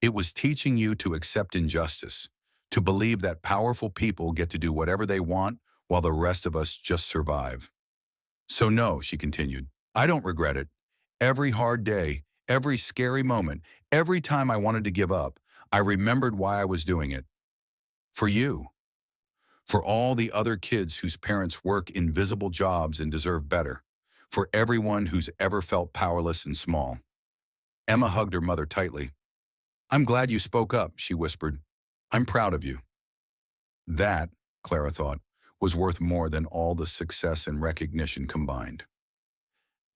It was teaching you to accept injustice, to believe that powerful people get to do whatever they want while the rest of us just survive. So no, she continued, I don't regret it. Every hard day, every scary moment, every time I wanted to give up, I remembered why I was doing it. For you. For all the other kids whose parents work invisible jobs and deserve better. For everyone who's ever felt powerless and small. Emma hugged her mother tightly. I'm glad you spoke up, she whispered. I'm proud of you. That, Clara thought, was worth more than all the success and recognition combined.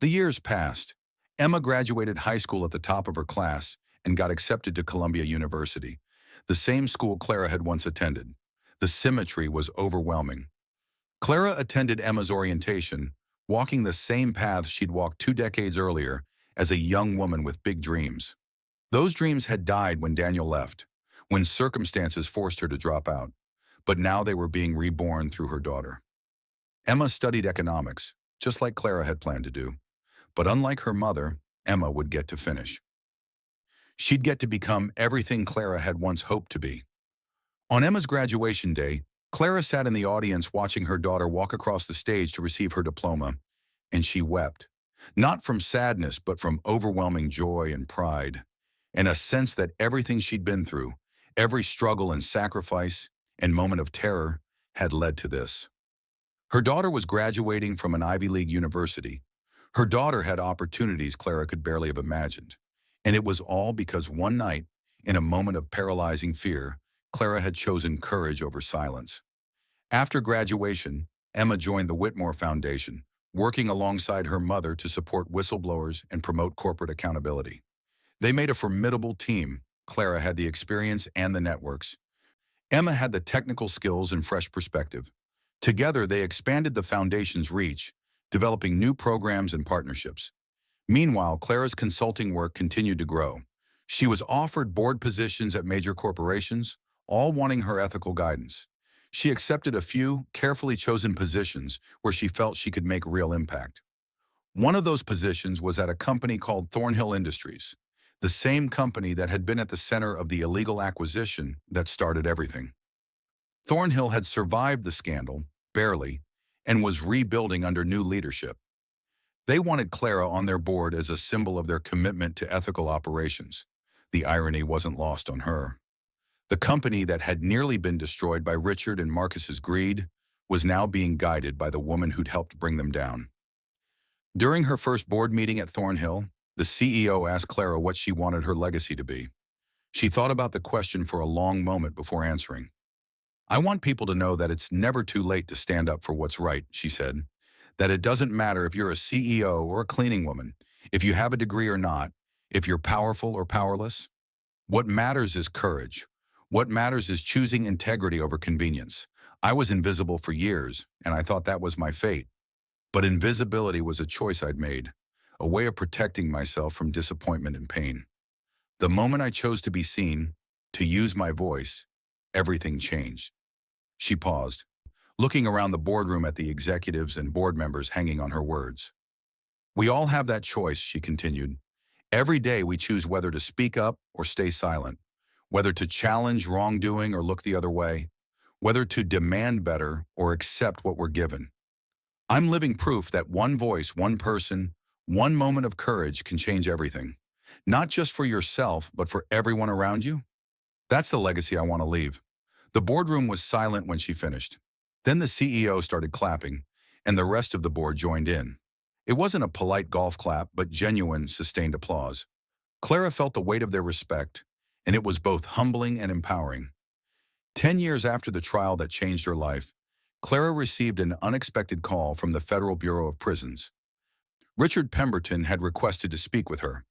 The years passed. Emma graduated high school at the top of her class and got accepted to Columbia University. the same school Clara had once attended. The symmetry was overwhelming. Clara attended Emma's orientation, walking the same paths she'd walked 2 decades earlier as a young woman with big dreams. Those dreams had died when Daniel left, when circumstances forced her to drop out, but now they were being reborn through her daughter. Emma studied economics, just like Clara had planned to do, but unlike her mother, Emma would get to finish. She'd get to become everything Clara had once hoped to be. On Emma's graduation day, Clara sat in the audience watching her daughter walk across the stage to receive her diploma, and she wept. Not from sadness, but from overwhelming joy and pride, and a sense that everything she'd been through, every struggle and sacrifice and moment of terror, had led to this. Her daughter was graduating from an Ivy League university. Her daughter had opportunities Clara could barely have imagined, and it was all because one night, in a moment of paralyzing fear, Clara had chosen courage over silence. After graduation, Emma joined the Whitmore Foundation, working alongside her mother to support whistleblowers and promote corporate accountability. They made a formidable team. Clara had the experience and the networks. Emma had the technical skills and fresh perspective. Together, they expanded the foundation's reach, developing new programs and partnerships. Meanwhile, Clara's consulting work continued to grow. She was offered board positions at major corporations, all wanting her ethical guidance. She accepted a few, carefully chosen positions where she felt she could make real impact. One of those positions was at a company called Thornhill Industries, the same company that had been at the center of the illegal acquisition that started everything. Thornhill had survived the scandal, barely, and was rebuilding under new leadership. They wanted Clara on their board as a symbol of their commitment to ethical operations. The irony wasn't lost on her. The company that had nearly been destroyed by Richard and Marcus's greed was now being guided by the woman who'd helped bring them down. During her first board meeting at Thornhill, the CEO asked Clara what she wanted her legacy to be. She thought about the question for a long moment before answering. "I want people to know that it's never too late to stand up for what's right," she said. "That it doesn't matter if you're a CEO or a cleaning woman, if you have a degree or not, if you're powerful or powerless. What matters is courage. What matters is choosing integrity over convenience. I was invisible for years, and I thought that was my fate. But invisibility was a choice I'd made, a way of protecting myself from disappointment and pain. The moment I chose to be seen, to use my voice, everything changed." She paused, looking around the boardroom at the executives and board members hanging on her words. "We all have that choice," she continued. "Every day we choose whether to speak up or stay silent, whether to challenge wrongdoing or look the other way, whether to demand better or accept what we're given. I'm living proof that one voice, one person, one moment of courage can change everything. Not just for yourself, but for everyone around you. That's the legacy I want to leave." The boardroom was silent when she finished. Then the CEO started clapping, and the rest of the board joined in. It wasn't a polite golf clap, but genuine, sustained applause. Clara felt the weight of their respect, and it was both humbling and empowering. 10 years after the trial that changed her life, Clara received an unexpected call from the Federal Bureau of Prisons. Richard Pemberton had requested to speak with her.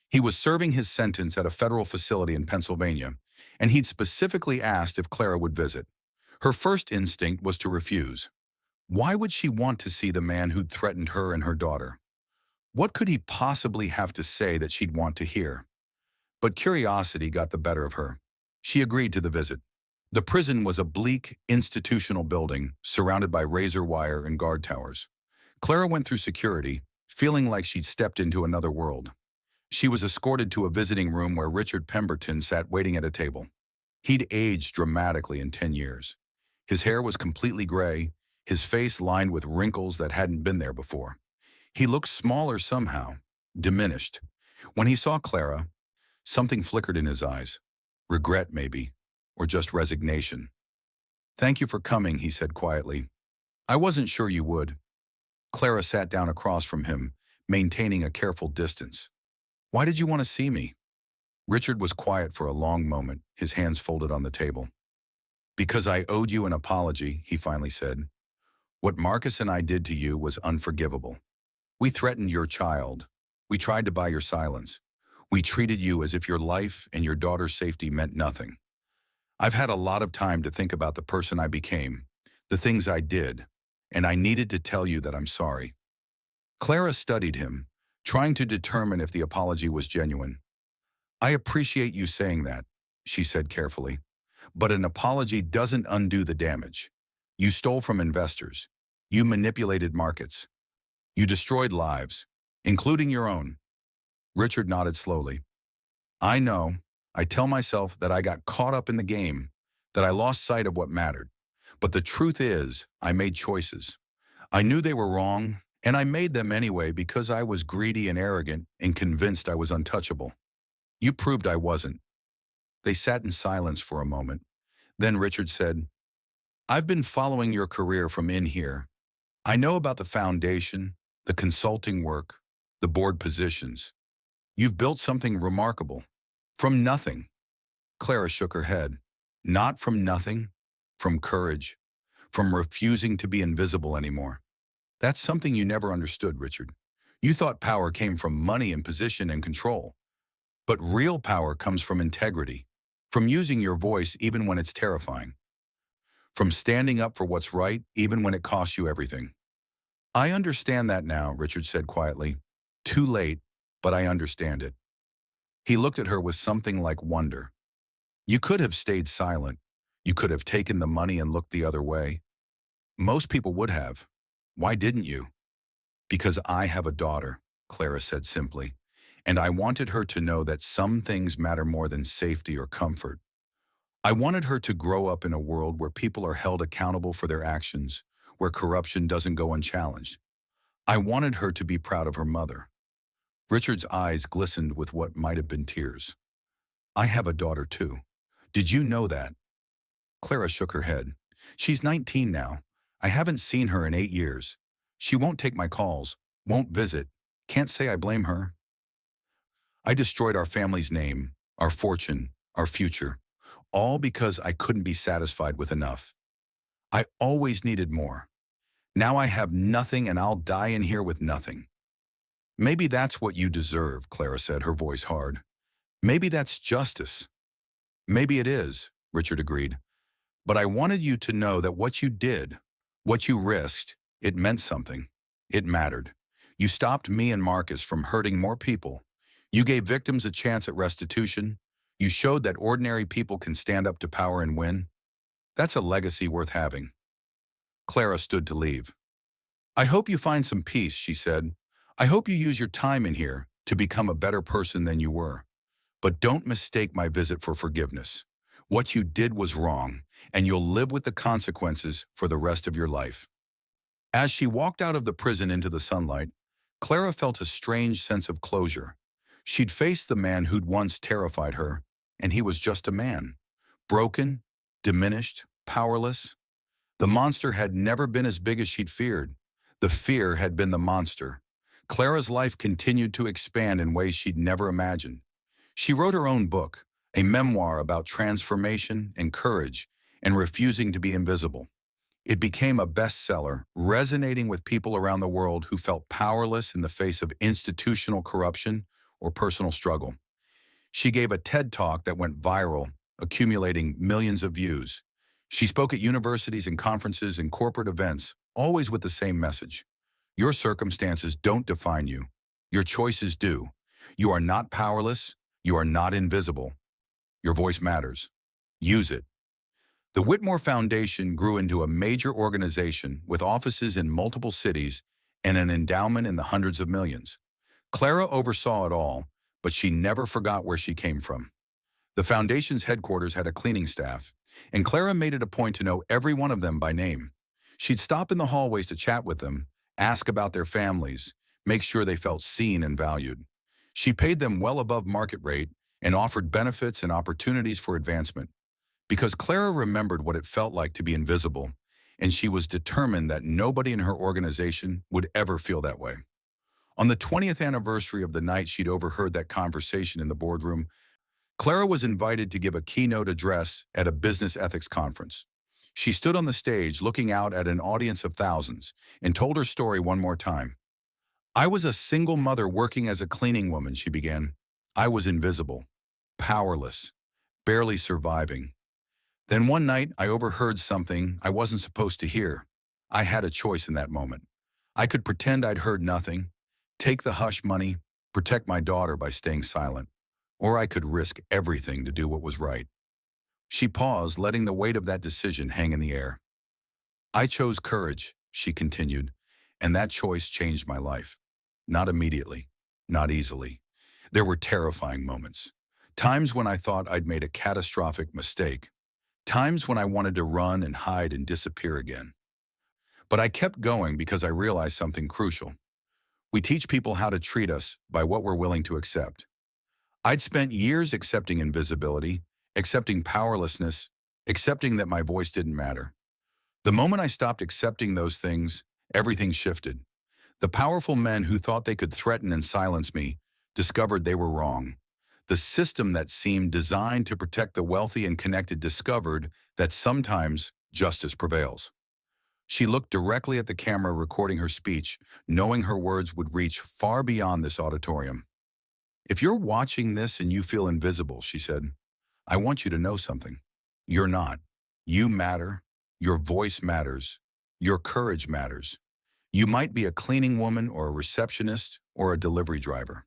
He was serving his sentence at a federal facility in Pennsylvania, and he'd specifically asked if Clara would visit. Her first instinct was to refuse. Why would she want to see the man who'd threatened her and her daughter? What could he possibly have to say that she'd want to hear? But curiosity got the better of her. She agreed to the visit. The prison was a bleak, institutional building surrounded by razor wire and guard towers. Clara went through security, feeling like she'd stepped into another world. She was escorted to a visiting room where Richard Pemberton sat waiting at a table. He'd aged dramatically in 10 years. His hair was completely gray, his face lined with wrinkles that hadn't been there before. He looked smaller somehow, diminished. When he saw Clara, something flickered in his eyes. Regret, maybe, or just resignation. "Thank you for coming," he said quietly. "I wasn't sure you would." Clara sat down across from him, maintaining a careful distance. "Why did you want to see me?" Richard was quiet for a long moment, his hands folded on the table. "Because I owed you an apology," he finally said. "What Marcus and I did to you was unforgivable. We threatened your child. We tried to buy your silence. We treated you as if your life and your daughter's safety meant nothing. I've had a lot of time to think about the person I became, the things I did, and I needed to tell you that I'm sorry. Clara studied him, trying to determine if the apology was genuine. I appreciate you saying that, she said carefully. But an apology doesn't undo the damage. You stole from investors. You manipulated markets. You destroyed lives, including your own. Richard nodded slowly. I know. I tell myself that I got caught up in the game, that I lost sight of what mattered. But the truth is, I made choices. I knew they were wrong, and I made them anyway because I was greedy and arrogant and convinced I was untouchable. You proved I wasn't. They sat in silence for a moment. Then Richard said, I've been following your career from in here. I know about the foundation, the consulting work, the board positions. You've built something remarkable. From nothing. Clara shook her head. Not from nothing, from courage, from refusing to be invisible anymore. That's something you never understood, Richard. You thought power came from money and position and control. But real power comes from integrity, from using your voice even when it's terrifying, from standing up for what's right even when it costs you everything. I understand that now, Richard said quietly. Too late, but I understand it. He looked at her with something like wonder. You could have stayed silent. You could have taken the money and looked the other way. Most people would have. Why didn't you? Because I have a daughter, Clara said simply, and I wanted her to know that some things matter more than safety or comfort. I wanted her to grow up in a world where people are held accountable for their actions, where corruption doesn't go unchallenged. I wanted her to be proud of her mother. Richard's eyes glistened with what might have been tears. I have a daughter too. Did you know that? Clara shook her head. She's 19 now. I haven't seen her in 8 years. She won't take my calls, won't visit. Can't say I blame her. I destroyed our family's name, our fortune, our future, all because I couldn't be satisfied with enough. I always needed more. Now I have nothing and I'll die in here with nothing. Maybe that's what you deserve, Clara said, her voice hard. Maybe that's justice. Maybe it is, Richard agreed. But I wanted you to know that what you did, what you risked, it meant something. It mattered. You stopped me and Marcus from hurting more people. You gave victims a chance at restitution. You showed that ordinary people can stand up to power and win. That's a legacy worth having. Clara stood to leave. I hope you find some peace, she said. I hope you use your time in here to become a better person than you were. But don't mistake my visit for forgiveness. What you did was wrong, and you'll live with the consequences for the rest of your life. As she walked out of the prison into the sunlight, Clara felt a strange sense of closure. She'd faced the man who'd once terrified her, and he was just a man. Broken, diminished, powerless. The monster had never been as big as she'd feared. The fear had been the monster. Clara's life continued to expand in ways she'd never imagined. She wrote her own book, a memoir about transformation and courage and refusing to be invisible. It became a bestseller, resonating with people around the world who felt powerless in the face of institutional corruption or personal struggle. She gave a TED Talk that went viral, accumulating millions of views. She spoke at universities and conferences and corporate events, always with the same message. Your circumstances don't define you. Your choices do. You are not powerless. You are not invisible. Your voice matters. Use it. The Whitmore Foundation grew into a major organization with offices in multiple cities and an endowment in the hundreds of millions. Clara oversaw it all, but she never forgot where she came from. The foundation's headquarters had a cleaning staff, and Clara made it a point to know every one of them by name. She'd stop in the hallways to chat with them, ask about their families, make sure they felt seen and valued. She paid them well above market rate and offered benefits and opportunities for advancement. Because Clara remembered what it felt like to be invisible, and she was determined that nobody in her organization would ever feel that way. On the 20th anniversary of the night she'd overheard that conversation in the boardroom, Clara was invited to give a keynote address at a business ethics conference. She stood on the stage looking out at an audience of thousands and told her story one more time. I was a single mother working as a cleaning woman, she began. I was invisible, powerless, barely surviving. Then one night, I overheard something I wasn't supposed to hear. I had a choice in that moment. I could pretend I'd heard nothing, take the hush money, protect my daughter by staying silent, or I could risk everything to do what was right. She paused, letting the weight of that decision hang in the air. I chose courage, she continued, and that choice changed my life. Not immediately, not easily. There were terrifying moments. Times when I thought I'd made a catastrophic mistake. Times when I wanted to run and hide and disappear again. But I kept going because I realized something crucial. We teach people how to treat us by what we're willing to accept. I'd spent years accepting invisibility, accepting powerlessness, accepting that my voice didn't matter. The moment I stopped accepting those things, everything shifted. The powerful men who thought they could threaten and silence me discovered they were wrong. The system that seemed designed to protect the wealthy and connected discovered that sometimes justice prevails. She looked directly at the camera recording her speech, knowing her words would reach far beyond this auditorium. If you're watching this and you feel invisible, she said, I want you to know something. You're not. You matter. Your voice matters. Your courage matters. You might be a cleaning woman or a receptionist or a delivery driver.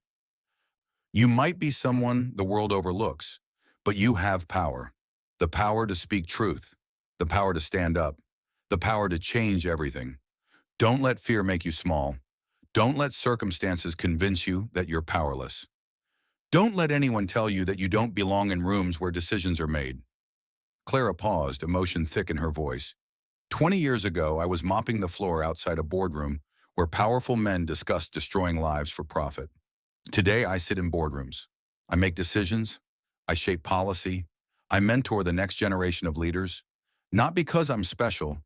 You might be someone the world overlooks, but you have power. The power to speak truth, the power to stand up, the power to change everything. Don't let fear make you small. Don't let circumstances convince you that you're powerless. Don't let anyone tell you that you don't belong in rooms where decisions are made. Clara paused, emotion thick in her voice. 20 years ago, I was mopping the floor outside a boardroom where powerful men discussed destroying lives for profit. Today, I sit in boardrooms. I make decisions. I shape policy. I mentor the next generation of leaders, not because I'm special,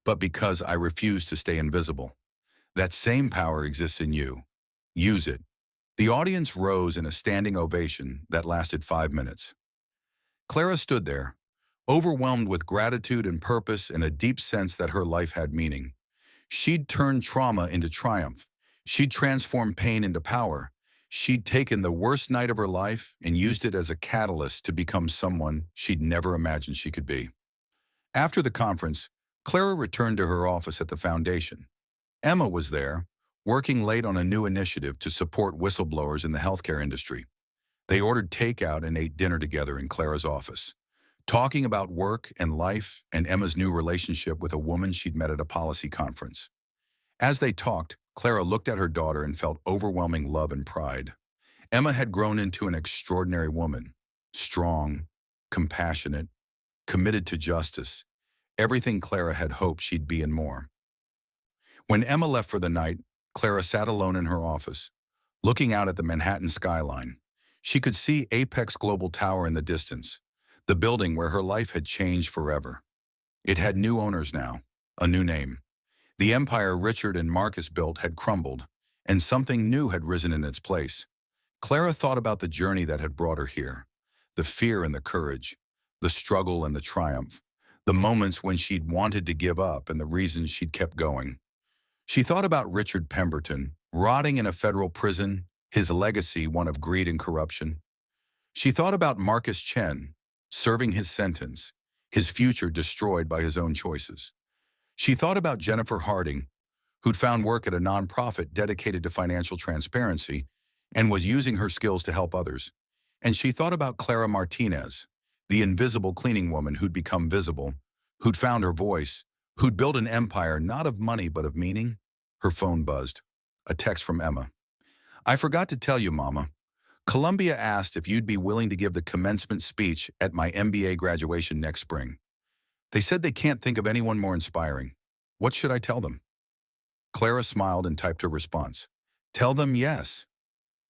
but because I refuse to stay invisible. That same power exists in you. Use it. The audience rose in a standing ovation that lasted 5 minutes. Clara stood there, overwhelmed with gratitude and purpose and a deep sense that her life had meaning. She'd turned trauma into triumph. She'd transformed pain into power. She'd taken the worst night of her life and used it as a catalyst to become someone she'd never imagined she could be. After the conference, Clara returned to her office at the foundation. Emma was there, working late on a new initiative to support whistleblowers in the healthcare industry. They ordered takeout and ate dinner together in Clara's office, talking about work and life and Emma's new relationship with a woman she'd met at a policy conference. As they talked, Clara looked at her daughter and felt overwhelming love and pride. Emma had grown into an extraordinary woman, strong, compassionate, committed to justice, everything Clara had hoped she'd be and more. When Emma left for the night, Clara sat alone in her office, looking out at the Manhattan skyline. She could see Apex Global Tower in the distance, the building where her life had changed forever. It had new owners now, a new name. The empire Richard and Marcus built had crumbled, and something new had risen in its place. Clara thought about the journey that had brought her here, the fear and the courage, the struggle and the triumph, the moments when she'd wanted to give up and the reasons she'd kept going. She thought about Richard Pemberton, rotting in a federal prison, his legacy one of greed and corruption. She thought about Marcus Chen, serving his sentence, his future destroyed by his own choices. She thought about Jennifer Harding, who'd found work at a nonprofit dedicated to financial transparency and was using her skills to help others. And she thought about Clara Martinez, the invisible cleaning woman who'd become visible, who'd found her voice, who'd built an empire not of money but of meaning. Her phone buzzed. A text from Emma. I forgot to tell you, Mama. Columbia asked if you'd be willing to give the commencement speech at my MBA graduation next spring. They said they can't think of anyone more inspiring. What should I tell them? Clara smiled and typed her response. Tell them yes.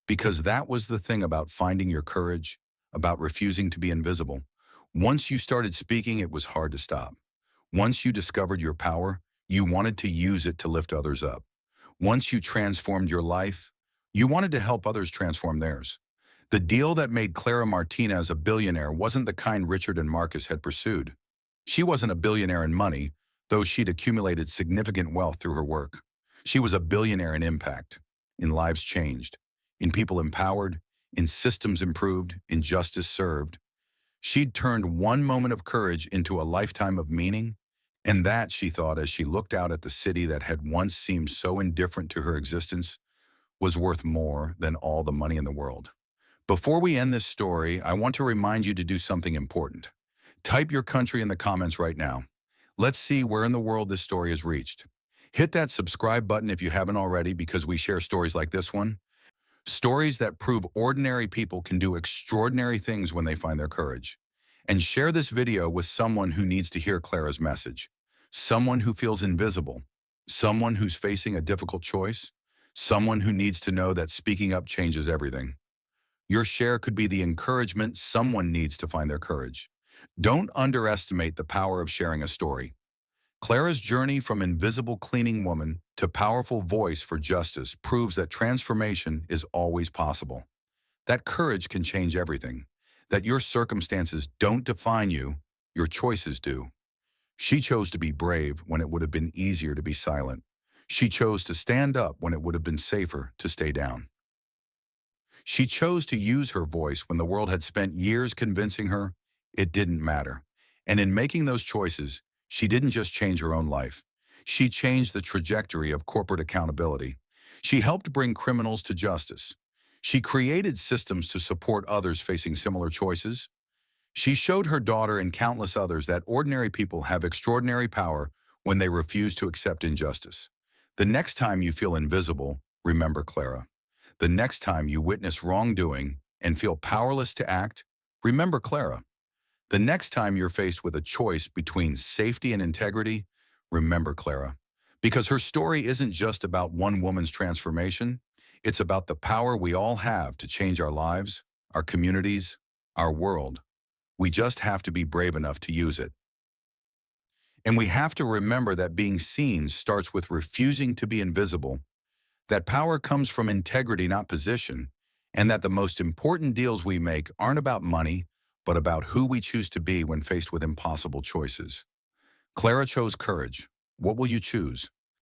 Because that was the thing about finding your courage, about refusing to be invisible. Once you started speaking, it was hard to stop. Once you discovered your power, you wanted to use it to lift others up. Once you transformed your life, you wanted to help others transform theirs. The deal that made Clara Martinez a billionaire wasn't the kind Richard and Marcus had pursued. She wasn't a billionaire in money, though she'd accumulated significant wealth through her work. She was a billionaire in impact, in lives changed, in people empowered, in systems improved, in justice served. She'd turned one moment of courage into a lifetime of meaning, and that, she thought as she looked out at the city that had once seemed so indifferent to her existence, was worth more than all the money in the world. Before we end this story, I want to remind you to do something important. Type your country in the comments right now. Let's see where in the world this story has reached. Hit that subscribe button if you haven't already, because we share stories like this one. Stories that prove ordinary people can do extraordinary things when they find their courage. And share this video with someone who needs to hear Clara's message. Someone who feels invisible. Someone who's facing a difficult choice. Someone who needs to know that speaking up changes everything. Your share could be the encouragement someone needs to find their courage. Don't underestimate the power of sharing a story. Clara's journey from invisible cleaning woman to powerful voice for justice proves that transformation is always possible. That courage can change everything. That your circumstances don't define you, your choices do. She chose to be brave when it would have been easier to be silent. She chose to stand up when it would have been safer to stay down. She chose to use her voice when the world had spent years convincing her it didn't matter. And in making those choices, she didn't just change her own life. She changed the trajectory of corporate accountability. She helped bring criminals to justice. She created systems to support others facing similar choices. She showed her daughter and countless others that ordinary people have extraordinary power when they refuse to accept injustice. The next time you feel invisible, remember Clara. The next time you witness wrongdoing and feel powerless to act, remember Clara. The next time you're faced with a choice between safety and integrity, remember Clara. Because her story isn't just about one woman's transformation, it's about the power we all have to change our lives, our communities, our world. We just have to be brave enough to use it. And we have to remember that being seen starts with refusing to be invisible, that power comes from integrity, not position, and that the most important deals we make aren't about money, but about who we choose to be when faced with impossible choices. Clara chose courage. What will you choose?